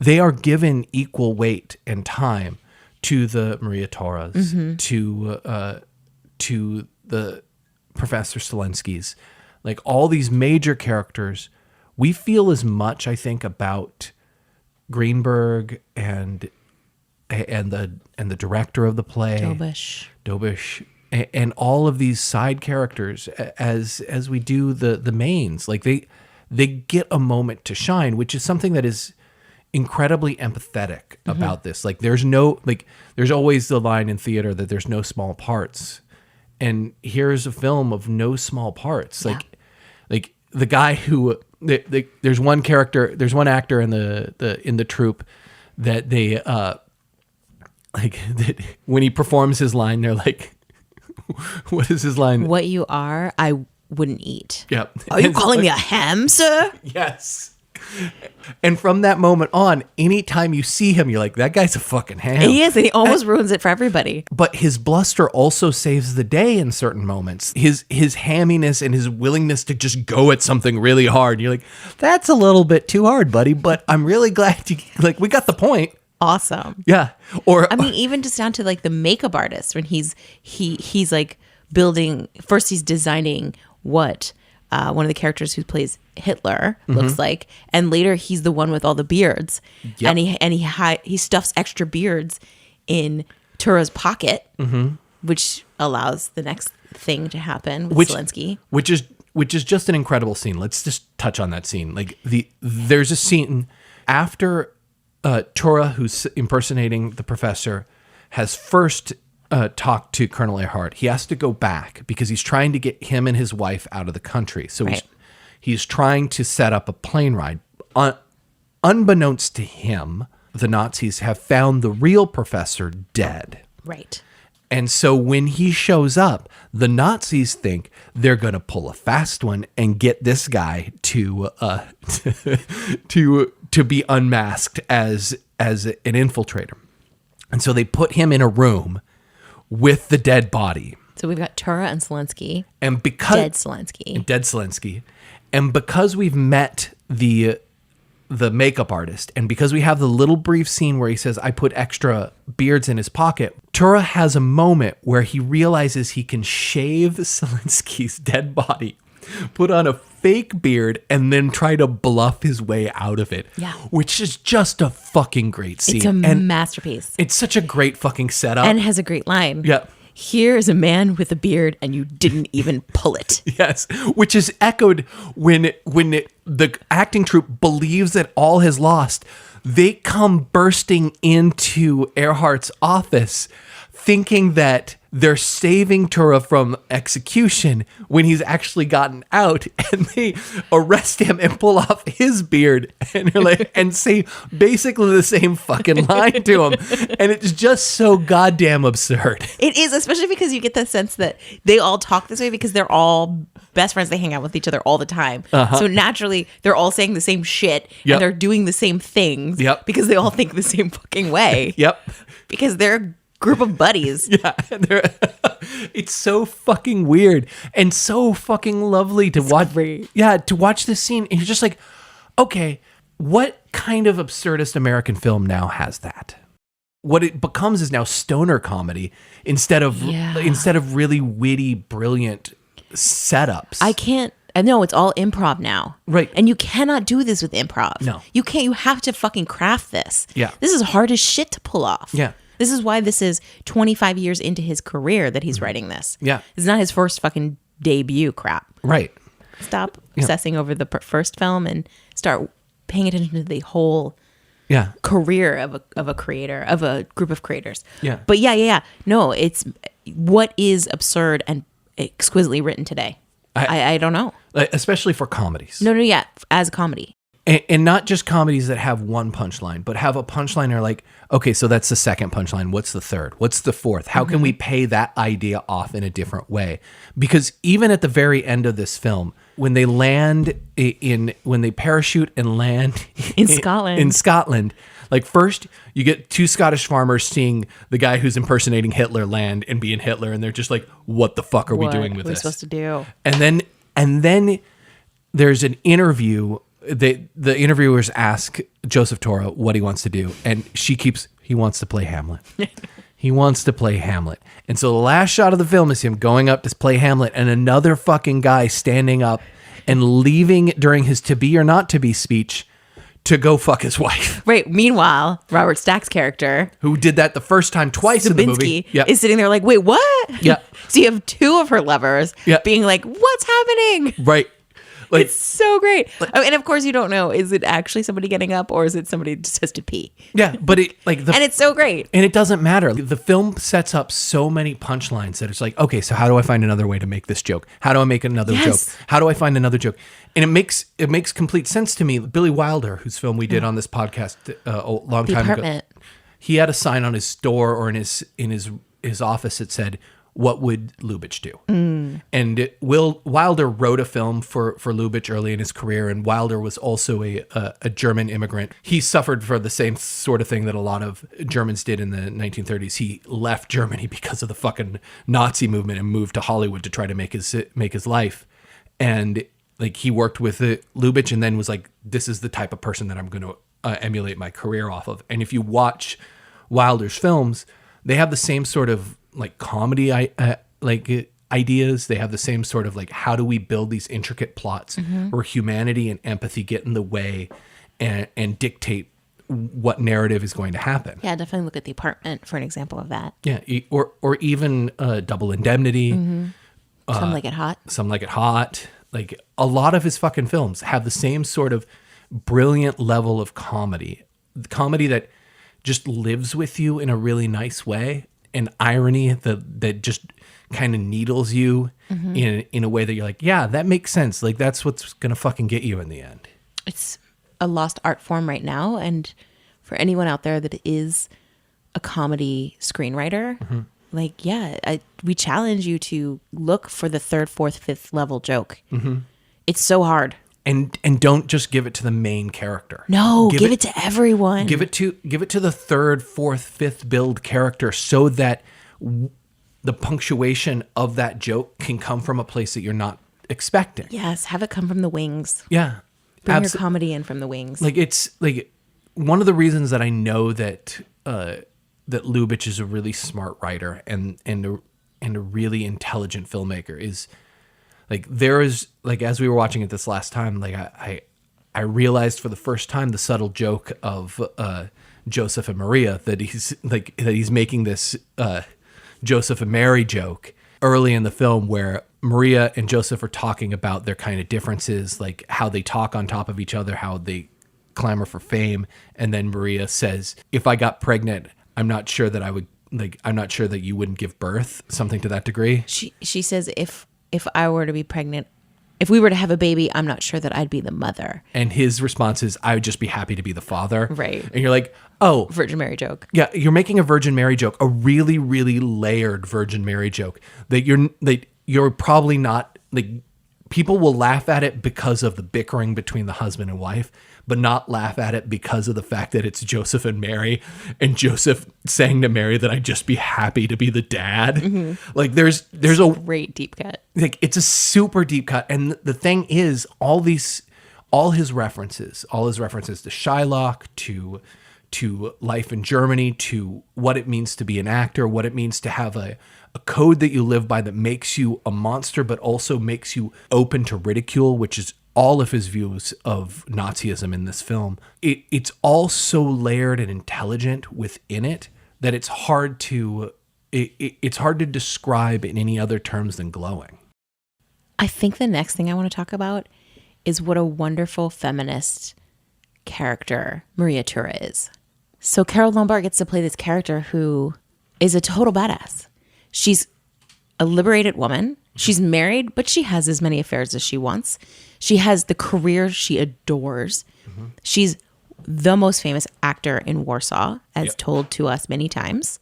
they are given equal weight and time to the Maria Turas, to the Professor Stelenskys, like all these major characters. We feel as much, I think, about Greenberg and the director of the play, Dobish, and all of these side characters as we do the mains. Like they get a moment to shine, which is something that is incredibly empathetic about this. Like there's always the line in theater that there's no small parts. And here's a film of no small parts. Yeah. Like the guy who there's one actor in the troupe that they that when he performs his line, they're like, what is his line? What you are, I wouldn't eat. Yep. Are you calling me a ham, sir? Yes. And from that moment on, anytime you see him, you're like, that guy's a fucking ham. He is, and he almost ruins it for everybody. But his bluster also saves the day in certain moments. His hamminess and his willingness to just go at something really hard. You're like, that's a little bit too hard, buddy, but I'm really glad we got the point. Awesome. Yeah. Or I mean, even just down to like the makeup artist when he's like building. First, he's designing what one of the characters who plays Hitler looks like, and later he's the one with all the beards, and he stuffs extra beards in Tura's pocket, which allows the next thing to happen with Zelensky, which is just an incredible scene. Let's just touch on that scene. Like there's a scene after Tura, who's impersonating the professor, has first talked to Colonel Earhart. He has to go back because he's trying to get him and his wife out of the country. So he's trying to set up a plane ride. Unbeknownst to him, the Nazis have found the real professor dead. right? And so when he shows up, the Nazis think they're going to pull a fast one and get this guy to be unmasked as an infiltrator. And so they put him in a room with the dead body. So we've got Tura and Zelensky. And because Dead Zelensky. And because we've met the makeup artist, and because we have the little brief scene where he says, I put extra beards in his pocket, Tura has a moment where he realizes he can shave Zelensky's dead body, put on a fake beard, and then try to bluff his way out of it. Yeah. Which is just a fucking great scene. It's a masterpiece. It's such a great fucking setup. And has a great line. Yeah. Here is a man with a beard, and you didn't even pull it. Yes, which is echoed when the acting troupe believes that all has lost. They come bursting into Earhart's office thinking that they're saving Tura from execution when he's actually gotten out, and they arrest him and pull off his beard and say basically the same fucking line to him. And it's just so goddamn absurd. It is, especially because you get the sense that they all talk this way because they're all best friends. They hang out with each other all the time. Uh-huh. So naturally, they're all saying the same shit and they're doing the same things because they all think the same fucking way. Because they're group of buddies. It's so fucking weird and so fucking lovely to watch. Great. Yeah, to watch this scene, and you're just like, okay, what kind of absurdist American film now has that? What it becomes is now stoner comedy instead of really witty, brilliant setups. I know it's all improv now. Right. And you cannot do this with improv. No. You can't. You have to fucking craft this. Yeah. This is hard as shit to pull off. Yeah. This is why this is 25 years into his career that he's writing this. Yeah. It's not his first fucking debut crap. Right. Stop obsessing over the first film and start paying attention to the whole career of a creator, of a group of creators. Yeah. But no, it's what is absurd and exquisitely written today. I don't know. Especially for comedies. No, as a comedy. And not just comedies that have one punchline, but have a punchline or like, okay, so that's the second punchline. What's the third? What's the fourth? How can we pay that idea off in a different way? Because even at the very end of this film, when they when they parachute and land in Scotland, like first you get two Scottish farmers seeing the guy who's impersonating Hitler land and being Hitler, and they're just like, what the fuck are we doing with this? What are we supposed to do? And then there's an interview. The interviewers ask Joseph Tora what he wants to do, and he wants to play Hamlet. He wants to play Hamlet. And so the last shot of the film is him going up to play Hamlet, and another fucking guy standing up and leaving during his to be or not to be speech to go fuck his wife. Right. Meanwhile, Robert Stack's character, who did that the first time twice in the movie, is sitting there like, wait, what? Yeah. So you have two of her lovers being like, what's happening? Right. Like, It's so great. And of course you don't know, is it actually somebody getting up or is it somebody who just has to pee? yeah, but it like And it's so great. and it doesn't matter. The film sets up so many punchlines that it's like, okay, so how do I find another way to make this joke? How do I make another Yes. joke? How do I find another joke? And it makes complete sense to me. Billy Wilder, whose film we did on this podcast a long The time Apartment. ago, he had a sign on his door or in his office that said, "What would Lubitsch do?" And Wilder wrote a film for Lubitsch early in his career, and Wilder was also a German immigrant. He suffered for the same sort of thing that a lot of Germans did in the 1930s. He left Germany because of the fucking Nazi movement and moved to Hollywood to try to make his life. And like he worked with Lubitsch, and then was like, "This is the type of person that I'm going to emulate my career off of." And if you watch Wilder's films, they have the same sort of like comedy ideas. They have the same sort of like, how do we build these intricate plots where humanity and empathy get in the way and dictate what narrative is going to happen. Yeah, definitely look at The Apartment for an example of that. Yeah, or even Double Indemnity. Some Like It Hot. Some Like It Hot. Like a lot of his fucking films have the same sort of brilliant level of comedy that just lives with you in a really nice way, and irony that just kind of needles you in a way that you're like, yeah, that makes sense. Like that's what's gonna fucking get you in the end. It's a lost art form right now, and for anyone out there that is a comedy screenwriter, like, yeah, we challenge you to look for the third, fourth, fifth level joke. It's so hard. And don't just give it to the main character. No, give it to everyone. Give it to the third, fourth, fifth build character, so that the punctuation of that joke can come from a place that you're not expecting. Yes, have it come from the wings. Yeah. Bring your comedy in from the wings. Like it's like one of the reasons that I know that that Lubitsch is a really smart writer and a really intelligent filmmaker is like, there is like, as we were watching it this last time, like I realized for the first time the subtle joke of Joseph and Maria, that he's making this Joseph and Mary joke early in the film, where Maria and Joseph are talking about their kind of differences, like how they talk on top of each other, how they clamor for fame. And then Maria says, "If I got pregnant, I'm not sure that I'm not sure that you wouldn't give birth," something to that degree. She says, if I were to be pregnant, if we were to have a baby, I'm not sure that I'd be the mother. And his response is, "I would just be happy to be the father." Right. And you're like, oh, Virgin Mary joke. yeah, you're making a Virgin Mary joke, a really, really layered Virgin Mary joke that you're probably not, like, people will laugh at it because of the bickering between the husband and wife, but not laugh at it because of the fact that it's Joseph and Mary, and Joseph saying to Mary that I'd just be happy to be the dad. Like there's a Great deep cut. like, it's a super deep cut. And the thing is, all his references to Shylock, to life in Germany, to what it means to be an actor, what it means to have a code that you live by that makes you a monster, but also makes you open to ridicule, which is all of his views of Nazism in this film. It's all so layered and intelligent within it that it's hard to describe in any other terms than glowing. I think the next thing I want to talk about is what a wonderful feminist character Maria Tura is. So Carol Lombard gets to play this character who is a total badass. She's a liberated woman. She's married, but she has as many affairs as she wants. She has the career she adores. She's the most famous actor in Warsaw, as told to us many times.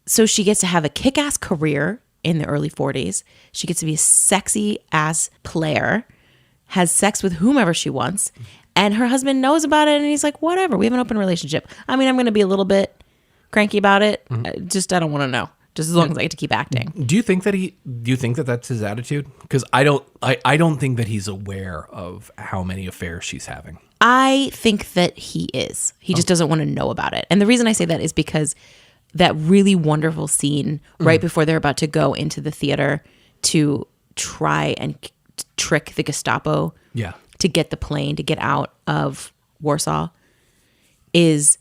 So she gets to have a kick-ass career in the early 40s. She gets to be a sexy ass player, has sex with whomever she wants, and her husband knows about it, and he's like, whatever, we have an open relationship. I mean, I'm going to be a little bit cranky about it. I don't want to know. Just as long as I get to keep acting. Do you think that that's his attitude? Because I don't think that he's aware of how many affairs she's having. I think that he is. He just doesn't want to know about it. And the reason I say that is because that really wonderful scene right before they're about to go into the theater to try and trick the Gestapo to get the plane to get out of Warsaw is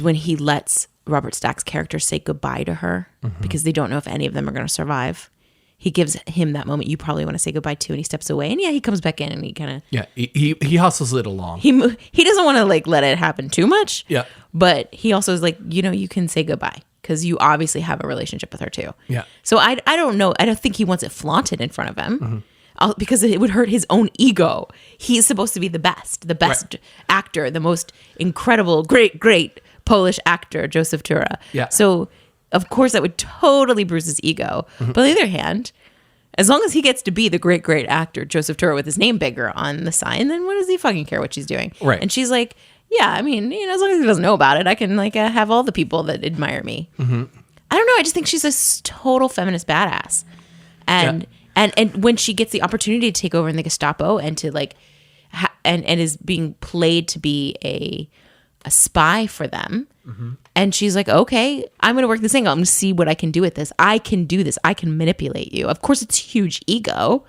when he lets Robert Stack's character say goodbye to her because they don't know if any of them are going to survive. he gives him that moment you probably want to say goodbye to, and he steps away, and he comes back in, and he kind of he hustles it along. he doesn't want to like let it happen too much. Yeah, but he also is like, you can say goodbye because you obviously have a relationship with her too. Yeah. So I don't know. I don't think he wants it flaunted in front of him because it would hurt his own ego. He's supposed to be the best right. actor, the most incredible, great Polish actor, Joseph Tura. Yeah. So of course that would totally bruise his ego. But on the other hand, as long as he gets to be the great actor, Joseph Tura, with his name bigger on the sign, then what does he fucking care what she's doing? Right. And she's like, yeah, I mean, as long as he doesn't know about it, I can like have all the people that admire me. I don't know. I just think she's a total feminist badass. And when she gets the opportunity to take over in the Gestapo and to like, and is being played to be a spy for them. And she's like, okay, I'm going to work this angle. I'm going to see what I can do with this. I can do this. I can manipulate you. Of course, it's huge ego,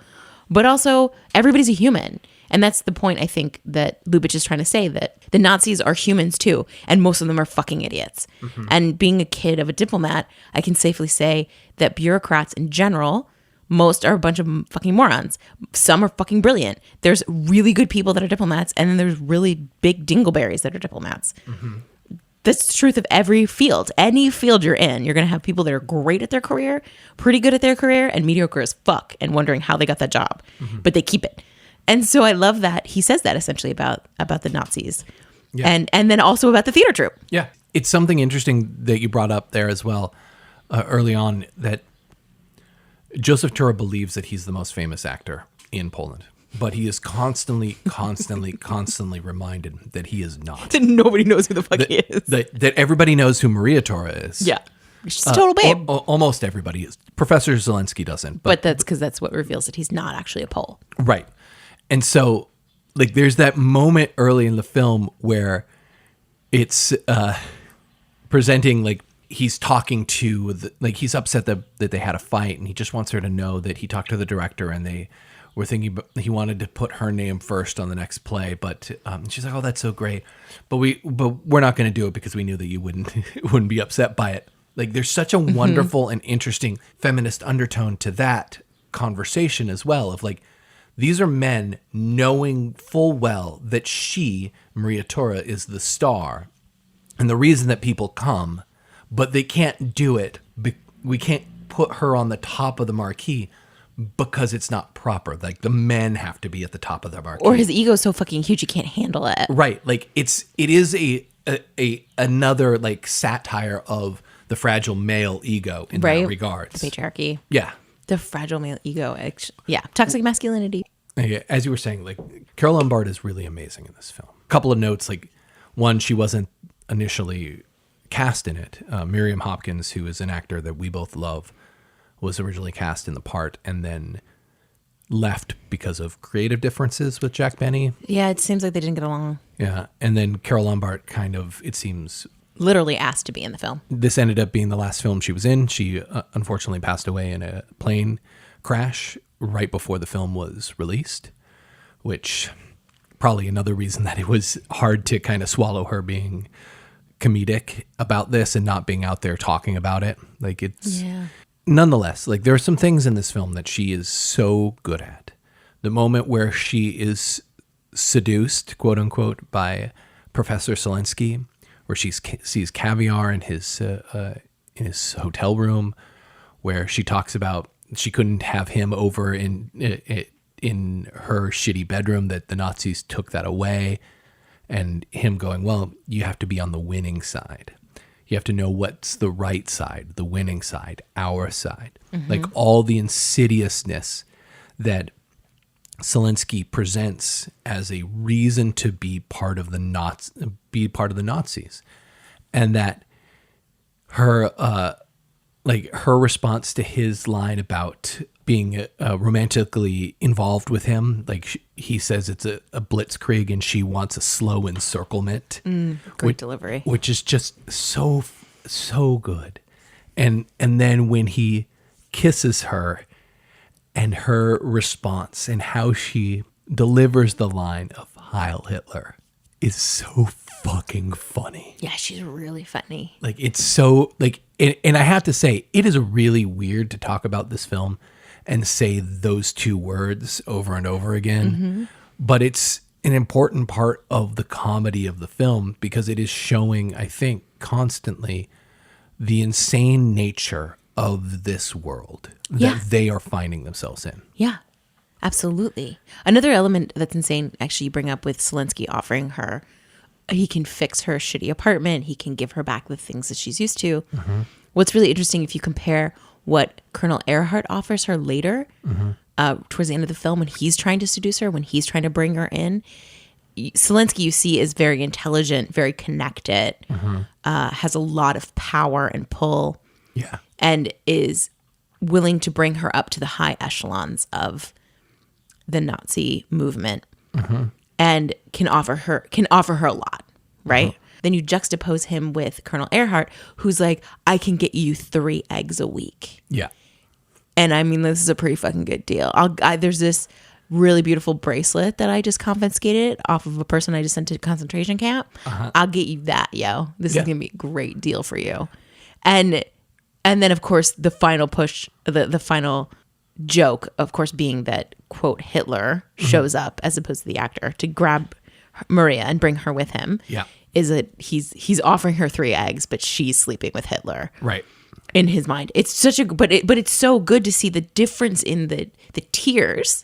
but also everybody's a human. And that's the point, I think, that Lubitsch is trying to say, that the Nazis are humans too. And most of them are fucking idiots. And being a kid of a diplomat, I can safely say that bureaucrats in general, most are a bunch of fucking morons. Some are fucking brilliant. There's really good people that are diplomats, and then there's really big dingleberries that are diplomats. That's the truth of every field. Any field you're in, you're going to have people that are great at their career, pretty good at their career, and mediocre as fuck, and wondering how they got that job. But they keep it. And so I love that he says that essentially about the Nazis. Yeah. And then also about the theater troupe. Yeah. It's something interesting that you brought up there as well early on, that Joseph Tura believes that he's the most famous actor in Poland. But he is constantly reminded that he is not. That nobody knows who the fuck he is. That everybody knows who Maria Tora is. Yeah. She's a total babe. Almost everybody is. Professor Zelensky doesn't. But that's because that's what reveals that he's not actually a Pole. Right. And so, like, there's that moment early in the film where it's presenting, like, he's talking to, he's upset that they had a fight, and he just wants her to know that he talked to the director, and they were thinking he wanted to put her name first on the next play, but she's like, "Oh, that's so great," but we're not going to do it because we knew that you wouldn't be upset by it. Like, there's such a wonderful and interesting feminist undertone to that conversation as well. Of like, these are men knowing full well that she, Maria Tora, is the star, and the reason that people come, but they can't do it. We can't put her on the top of the marquee, because it's not proper. Like, the men have to be at the top of the marquee. Or his ego is so fucking huge he can't handle it. Right. Like, it is another like satire of the fragile male ego in that regard. The patriarchy. Yeah. The fragile male ego. Yeah. Toxic masculinity. Yeah, as you were saying, like, Carole Lombard is really amazing in this film. A couple of notes, like, one, she wasn't initially cast in it. Miriam Hopkins, who is an actor that we both love, was originally cast in the part and then left because of creative differences with Jack Benny. Yeah, it seems like they didn't get along. Yeah, and then Carole Lombard kind of, it seems, literally asked to be in the film. This ended up being the last film she was in. She unfortunately passed away in a plane crash right before the film was released, which probably another reason that it was hard to kind of swallow her being comedic about this and not being out there talking about it. Like, it's... Yeah. Nonetheless, like, there are some things in this film that she is so good at. The moment where she is seduced, quote unquote, by Professor Zelensky, where she sees caviar in his hotel room, where she talks about she couldn't have him over in her shitty bedroom, that the Nazis took that away, and him going, well, you have to be on the winning side. You have to know what's the right side, the winning side, our side. Like, all the insidiousness that Zelensky presents as a reason to be part of the Nazis, and that her her response to his line about being romantically involved with him, like, he says it's a blitzkrieg and she wants a slow encirclement. Great delivery. Which is just so good. And then when he kisses her, and her response and how she delivers the line of Heil Hitler is so fucking funny. Yeah, she's really funny. Like, it's so, like, and I have to say, it is really weird to talk about this film and say those two words over and over again. But it's an important part of the comedy of the film because it is showing, I think, constantly the insane nature of this world that they are finding themselves in. Yeah, absolutely. Another element that's insane, actually, you bring up with Zelensky offering her, he can fix her shitty apartment. He can give her back the things that she's used to. What's really interesting, if you compare what Colonel Earhart offers her later, towards the end of the film, when he's trying to seduce her, when he's trying to bring her in, Zelensky, you see, is very intelligent, very connected, has a lot of power and pull, and is willing to bring her up to the high echelons of the Nazi movement, and can offer her a lot, right? Then you juxtapose him with Colonel Earhart, who's like, I can get you 3 eggs a week. Yeah. And I mean, this is a pretty fucking good deal. There's this really beautiful bracelet that I just confiscated off of a person I just sent to concentration camp. I'll get you that, yo. This is going to be a great deal for you. And then, of course, the final push, the final joke, of course, being that, quote, Hitler shows up as opposed to the actor to grab Maria and bring her with him. Yeah. Is that he's offering her 3 eggs, but she's sleeping with Hitler. Right. In his mind. It's such a, but it's so good to see the difference in the tiers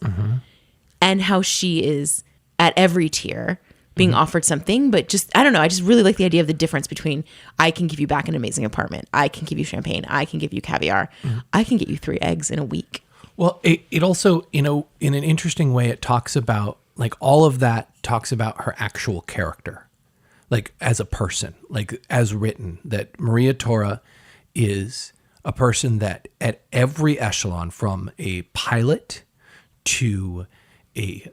and how she is at every tier being offered something, but just, I don't know. I just really like the idea of the difference between I can give you back an amazing apartment. I can give you champagne. I can give you caviar. I can get you 3 eggs in a week. Well, it also, in an interesting way, it talks about, like, all of that talks about her actual character, like as a person, like as written, that Maria Tora is a person that at every echelon, from a pilot to a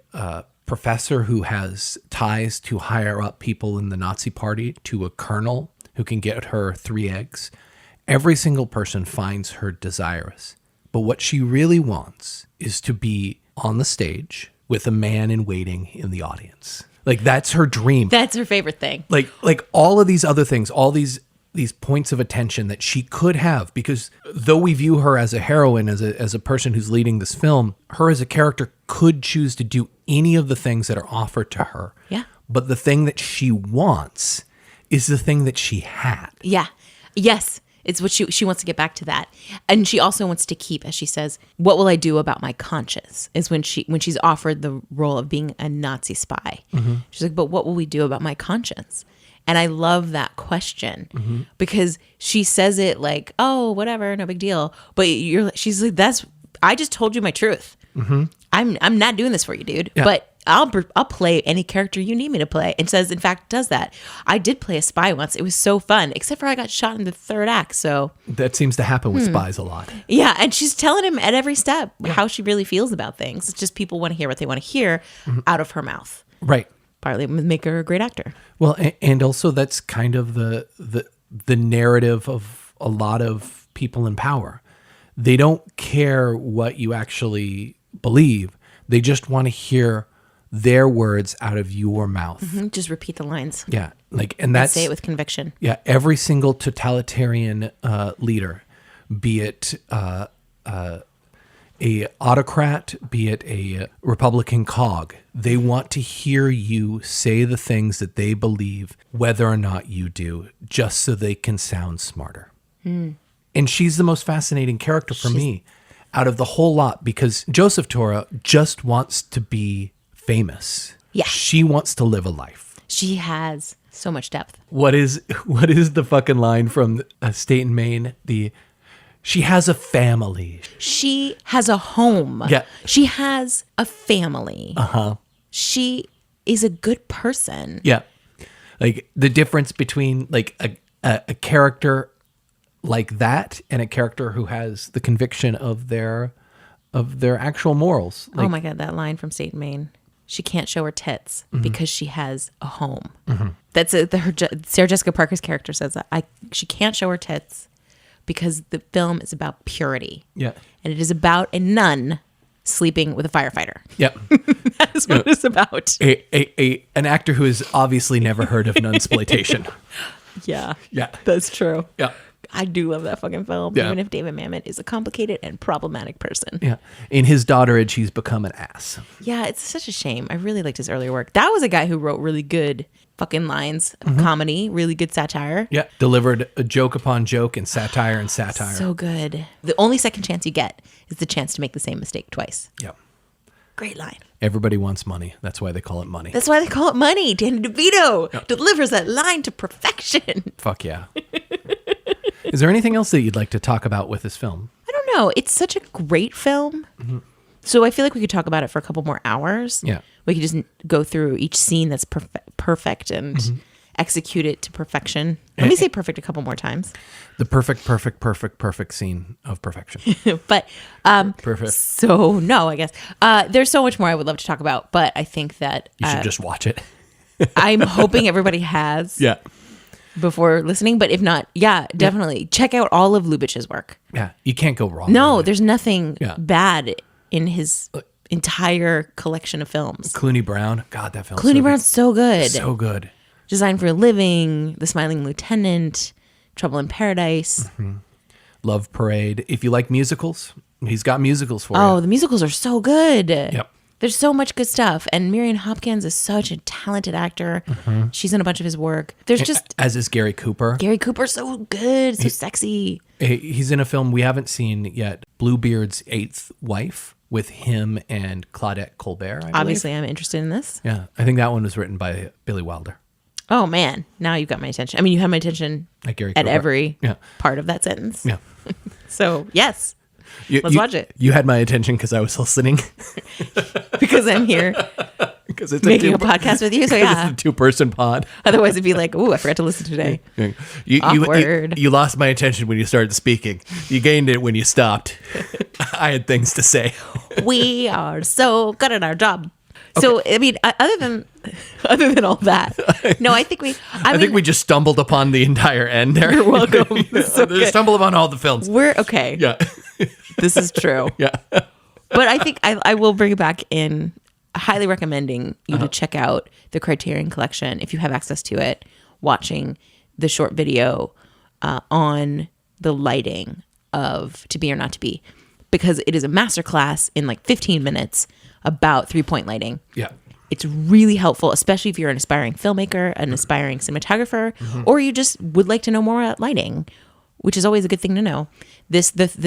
professor who has ties to higher up people in the Nazi party, to a colonel who can get her 3 eggs, every single person finds her desirous. But what she really wants is to be on the stage with a man in waiting in the audience. Like, that's her dream. That's her favorite thing. Like all of these other things, all these points of attention that she could have, because though we view her as a heroine, as a person who's leading this film, her as a character could choose to do any of the things that are offered to her. Yeah. But the thing that she wants is the thing that she had. Yeah. Yes. It's what she wants to get back to that. And she also wants to keep, as she says, what will I do about my conscience, is when she's offered the role of being a Nazi spy. She's like, but what will we do about my conscience? And I love that question because she says it like, oh, whatever, no big deal. But she's like, I just told you my truth. I'm not doing this for you, dude. Yeah. But I'll play any character you need me to play. And says, in fact, does that. I did play a spy once. It was so fun, except for I got shot in the 3rd act. So that seems to happen with spies a lot. Yeah. And she's telling him at every step how she really feels about things. It's just people want to hear what they want to hear out of her mouth. Right. Partly make her a great actor. Well, and also that's kind of the narrative of a lot of people in power. They don't care what you actually believe. They just want to hear their words out of your mouth. Just repeat the lines. Yeah. And that's, say it with conviction. Yeah. Every single totalitarian leader, be it a autocrat, be it a Republican cog, they want to hear you say the things that they believe, whether or not you do, just so they can sound smarter. And she's the most fascinating character for me out of the whole lot, because Joseph Tora just wants to be famous. Yeah. She wants to live a life. She has so much depth. What is the fucking line from State and Maine? She has a family. She has a home. Yeah. She has a family. Uh-huh. She is a good person. Yeah. Like, the difference between like a character like that and a character who has the conviction of their actual morals. Like, oh my God, that line from State and Maine. She can't show her tits because she has a home. That's Sarah Jessica Parker's character says that. She can't show her tits because the film is about purity. Yeah. And it is about a nun sleeping with a firefighter. Yep. That is what it's about. An actor who has obviously never heard of nunsploitation. Yeah. Yeah. That's true. Yeah. I do love that fucking film, Yeah. even if David Mamet is a complicated and problematic person. Yeah. In his daughterage, he's become an ass. Yeah, it's such a shame. I really liked his earlier work. That was a guy who wrote really good fucking lines of comedy, really good satire. Yeah. Delivered a joke upon joke and satire and satire. So good. The only second chance you get is the chance to make the same mistake twice. Yeah. Great line. Everybody wants money. That's why they call it money. That's why they call it money. Danny DeVito delivers that line to perfection. Fuck yeah. Is there anything else that you'd like to talk about with this film? I don't know. It's such a great film. So I feel like we could talk about it for a couple more hours. Yeah. We could just go through each scene that's perfect and execute it to perfection. Let me say perfect a couple more times. The perfect scene of perfection. But Perfect. so no, I guess there's so much more I would love to talk about. But I think that You should just watch it. I'm hoping everybody has Yeah. before listening. But if not, yeah, definitely check out all of Lubitsch's work. Yeah. You can't go wrong. No, with it. there's nothing Yeah. bad in his entire collection of films. Clooney Brown. God, that film. Clooney Brown's so good. So good. Designed for a Living, The Smiling Lieutenant, Trouble in Paradise. Love Parade. If you like musicals, he's got musicals for Oh, you. the musicals are so good. Yep. There's so much good stuff. And Miriam Hopkins is such a talented actor. She's in a bunch of his work. There's just As is Gary Cooper. Gary Cooper's so good, so sexy. He's in a film we haven't seen yet, Bluebeard's Eighth Wife, with him and Claudette Colbert. I believe. Obviously, I'm interested in this. Yeah. I think that one was written by Billy Wilder. Oh, man. Now you've got my attention. I mean, you have my attention Like Gary at Cooper. every Yeah. part of that sentence. Yeah. So, yes, Let's watch it. You had my attention because I was listening. because I'm here Because it's making a two- podcast with you. So, It's yeah. a two-person pod. Otherwise, it'd be like, ooh, I forgot to listen today. You, Awkward. you lost my attention when you started speaking. You gained it when you stopped. I had things to say. We are so good at our job. So, I mean, other than all that, no, I think I think we just stumbled upon the entire end there. You're welcome. So good. Stumbled upon all the films. We're okay. Yeah. This is true. Yeah. But I think I will bring it back in, highly recommending you to check out the Criterion Collection if you have access to it, watching the short video on the lighting of To Be or Not to Be, because it is a masterclass in like 15 minutes about 3-point lighting. Yeah. It's really helpful, especially if you're an aspiring filmmaker, an aspiring cinematographer, or you just would like to know more about lighting, which is always a good thing to know. The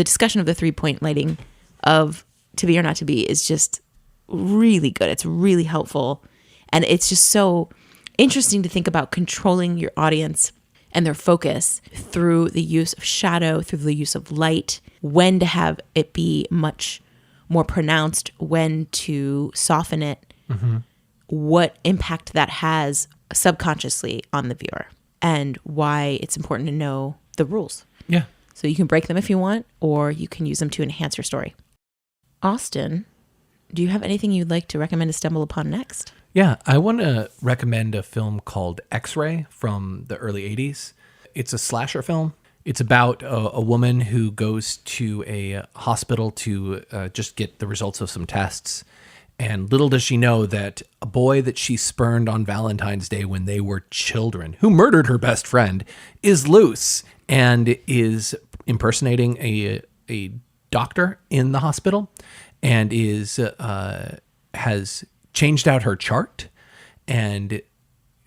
discussion of the 3-point lighting of To Be or Not to Be is just really good. It's really helpful. And it's just so interesting to think about controlling your audience and their focus through the use of shadow, through the use of light, when to have it be much more pronounced, when to soften it, what impact that has subconsciously on the viewer, and why it's important to know the rules. Yeah. So you can break them if you want, or you can use them to enhance your story. Austin, do you have anything you'd like to recommend to stumble upon next? Yeah. I want to recommend a film called X-Ray from the early 80s. It's a slasher film. It's about a woman who goes to a hospital to just get the results of some tests. And little does she know that a boy that she spurned on Valentine's Day when they were children, who murdered her best friend, is loose and is impersonating a doctor in the hospital, and has changed out her chart and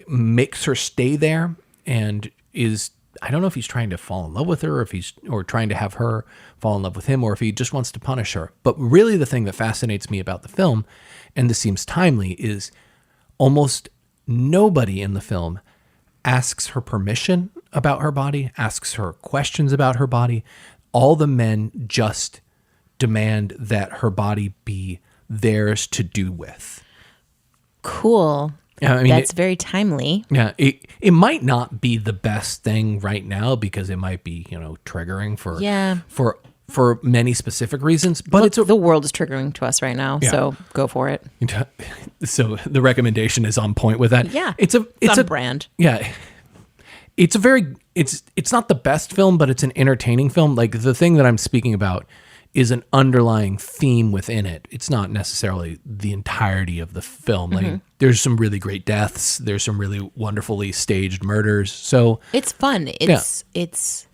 makes her stay there, and is, I don't know if he's trying to fall in love with her, or trying to have her fall in love with him, or if he just wants to punish her. But really the thing that fascinates me about the film, and this seems timely, is almost nobody in the film asks her permission about her body, asks her questions about her body. All the men just demand that her body be theirs to do with. Cool. Yeah, I mean, That's very timely. Yeah, it might not be the best thing right now because it might be, triggering for many specific reasons. But Look, the world is triggering to us right now, so go for it. So the recommendation is on point with that. Yeah, it's on a brand. Yeah, it's not the best film, but it's an entertaining film. Like, the thing that I'm speaking about is an underlying theme within it. It's not necessarily the entirety of the film. Like, there's some really great deaths. There's some really wonderfully staged murders. So It's fun. It's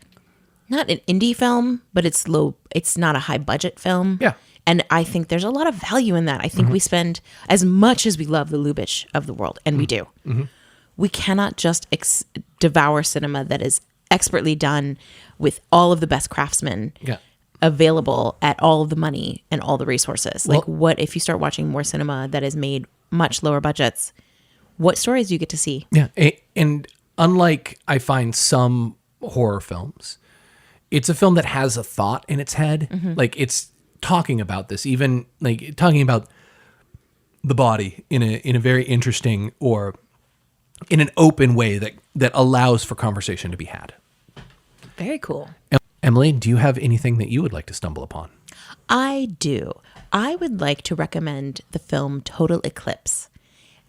not an indie film, but it's low. It's not a high budget film. Yeah. And I think there's a lot of value in that. I think we spend, as much as we love the Lubitsch of the world, and we do, we cannot just devour cinema that is expertly done with all of the best craftsmen available at all of the money and all the resources. Well, like, what if you start watching more cinema that is made much lower budgets? What stories do you get to see? Yeah. And unlike, I find, some horror films, it's a film that has a thought in its head. Like, it's talking about this, even like talking about the body in a very interesting or in an open way that allows for conversation to be had. Very cool. Emily, do you have anything that you would like to stumble upon? I do. I would like to recommend the film Total Eclipse.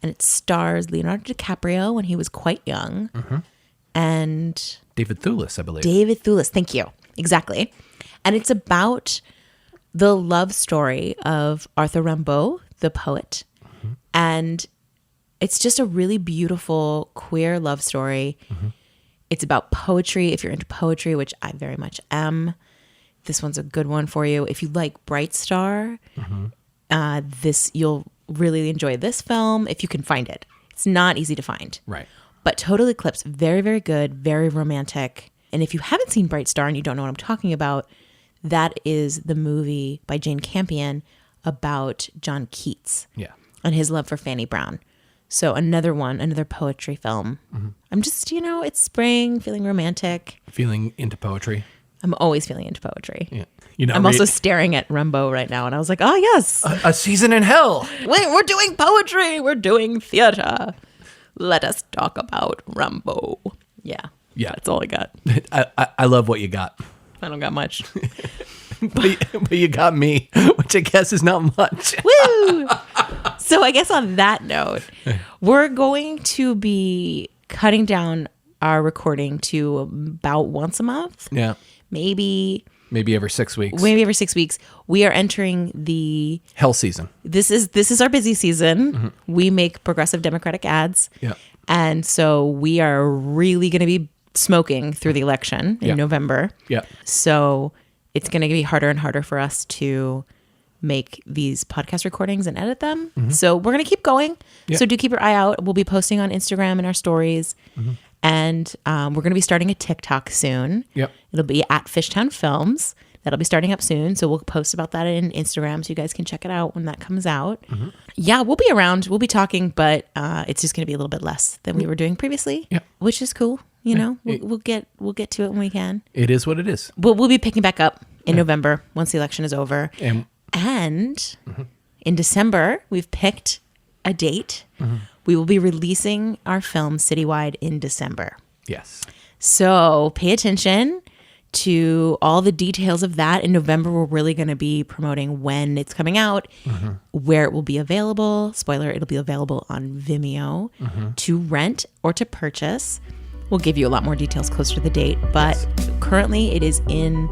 And it stars Leonardo DiCaprio when he was quite young. And David Thewlis, I believe. David Thewlis, thank you. Exactly. And it's about the love story of Arthur Rimbaud, the poet. And it's just a really beautiful queer love story. It's about poetry. If you're into poetry, which I very much am, this one's a good one for you. If you like Bright Star, you'll really enjoy this film if you can find it. It's not easy to find. Right. But Total Eclipse, very, very good, very romantic. And if you haven't seen Bright Star and you don't know what I'm talking about, that is the movie by Jane Campion about John Keats and his love for Fanny Brown. So another poetry film. I'm just, it's spring, feeling romantic. Feeling into poetry. I'm always feeling into poetry. Yeah. I'm also staring at Rimbaud right now, and I was like, oh, yes. A season in hell. Wait, we're doing poetry. We're doing theater. Let us talk about Rimbaud. Yeah. That's all I got. I love what you got. I don't got much. but you got me, which I guess is not much. Woo! So I guess on that note, we're going to be cutting down our recording to about once a month. Yeah. Maybe every 6 weeks. Maybe every 6 weeks. We are entering the hell season. This is our busy season. We make progressive Democratic ads. Yeah. And so we are really going to be smoking through the election in November. Yeah. So it's going to be harder and harder for us to make these podcast recordings and edit them. So we're going to keep going. So do keep your eye out. We'll be posting on Instagram and our stories. And we're going to be starting a TikTok soon. Yep. It'll be at Fishtown Films. That'll be starting up soon. So we'll post about that in Instagram so you guys can check it out when that comes out. Yeah, we'll be around. We'll be talking, but it's just going to be a little bit less than we were doing previously, which is cool. We'll get to it when we can. It is what it is. We'll be picking back up in November once the election is over. And in December, we've picked a date. We will be releasing our film citywide in December. Yes. So pay attention to all the details of that. In November, we're really going to be promoting when it's coming out, where it will be available. Spoiler, it'll be available on Vimeo to rent or to purchase. We'll give you a lot more details closer to the date, but currently it is in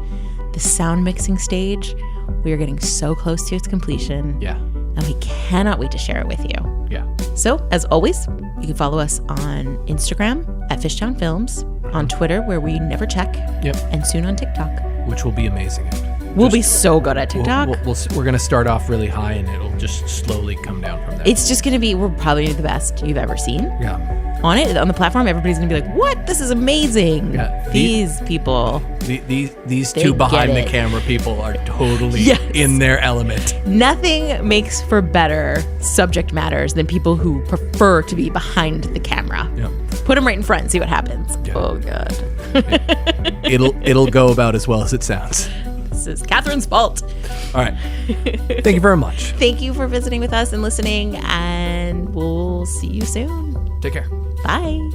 the sound mixing stage. We are getting so close to its completion. Yeah. And we cannot wait to share it with you. Yeah. So, as always, you can follow us on Instagram at Fishtown Films, on Twitter, where we never check, and soon on TikTok. Which will be amazing. We'll be so good at TikTok. We're going to start off really high, and it'll just slowly come down from there. It's just going to be, we're probably the best you've ever seen. Yeah. On the platform, everybody's going to be like, what? This is amazing. Yeah. These people. These two behind the camera people are totally in their element. Nothing makes for better subject matters than people who prefer to be behind the camera. Yep. Put them right in front and see what happens. Yeah. Oh, God. It'll go about as well as it sounds. This is Catherine's fault. All right. Thank you very much. Thank you for visiting with us and listening, and we'll see you soon. Take care. Bye.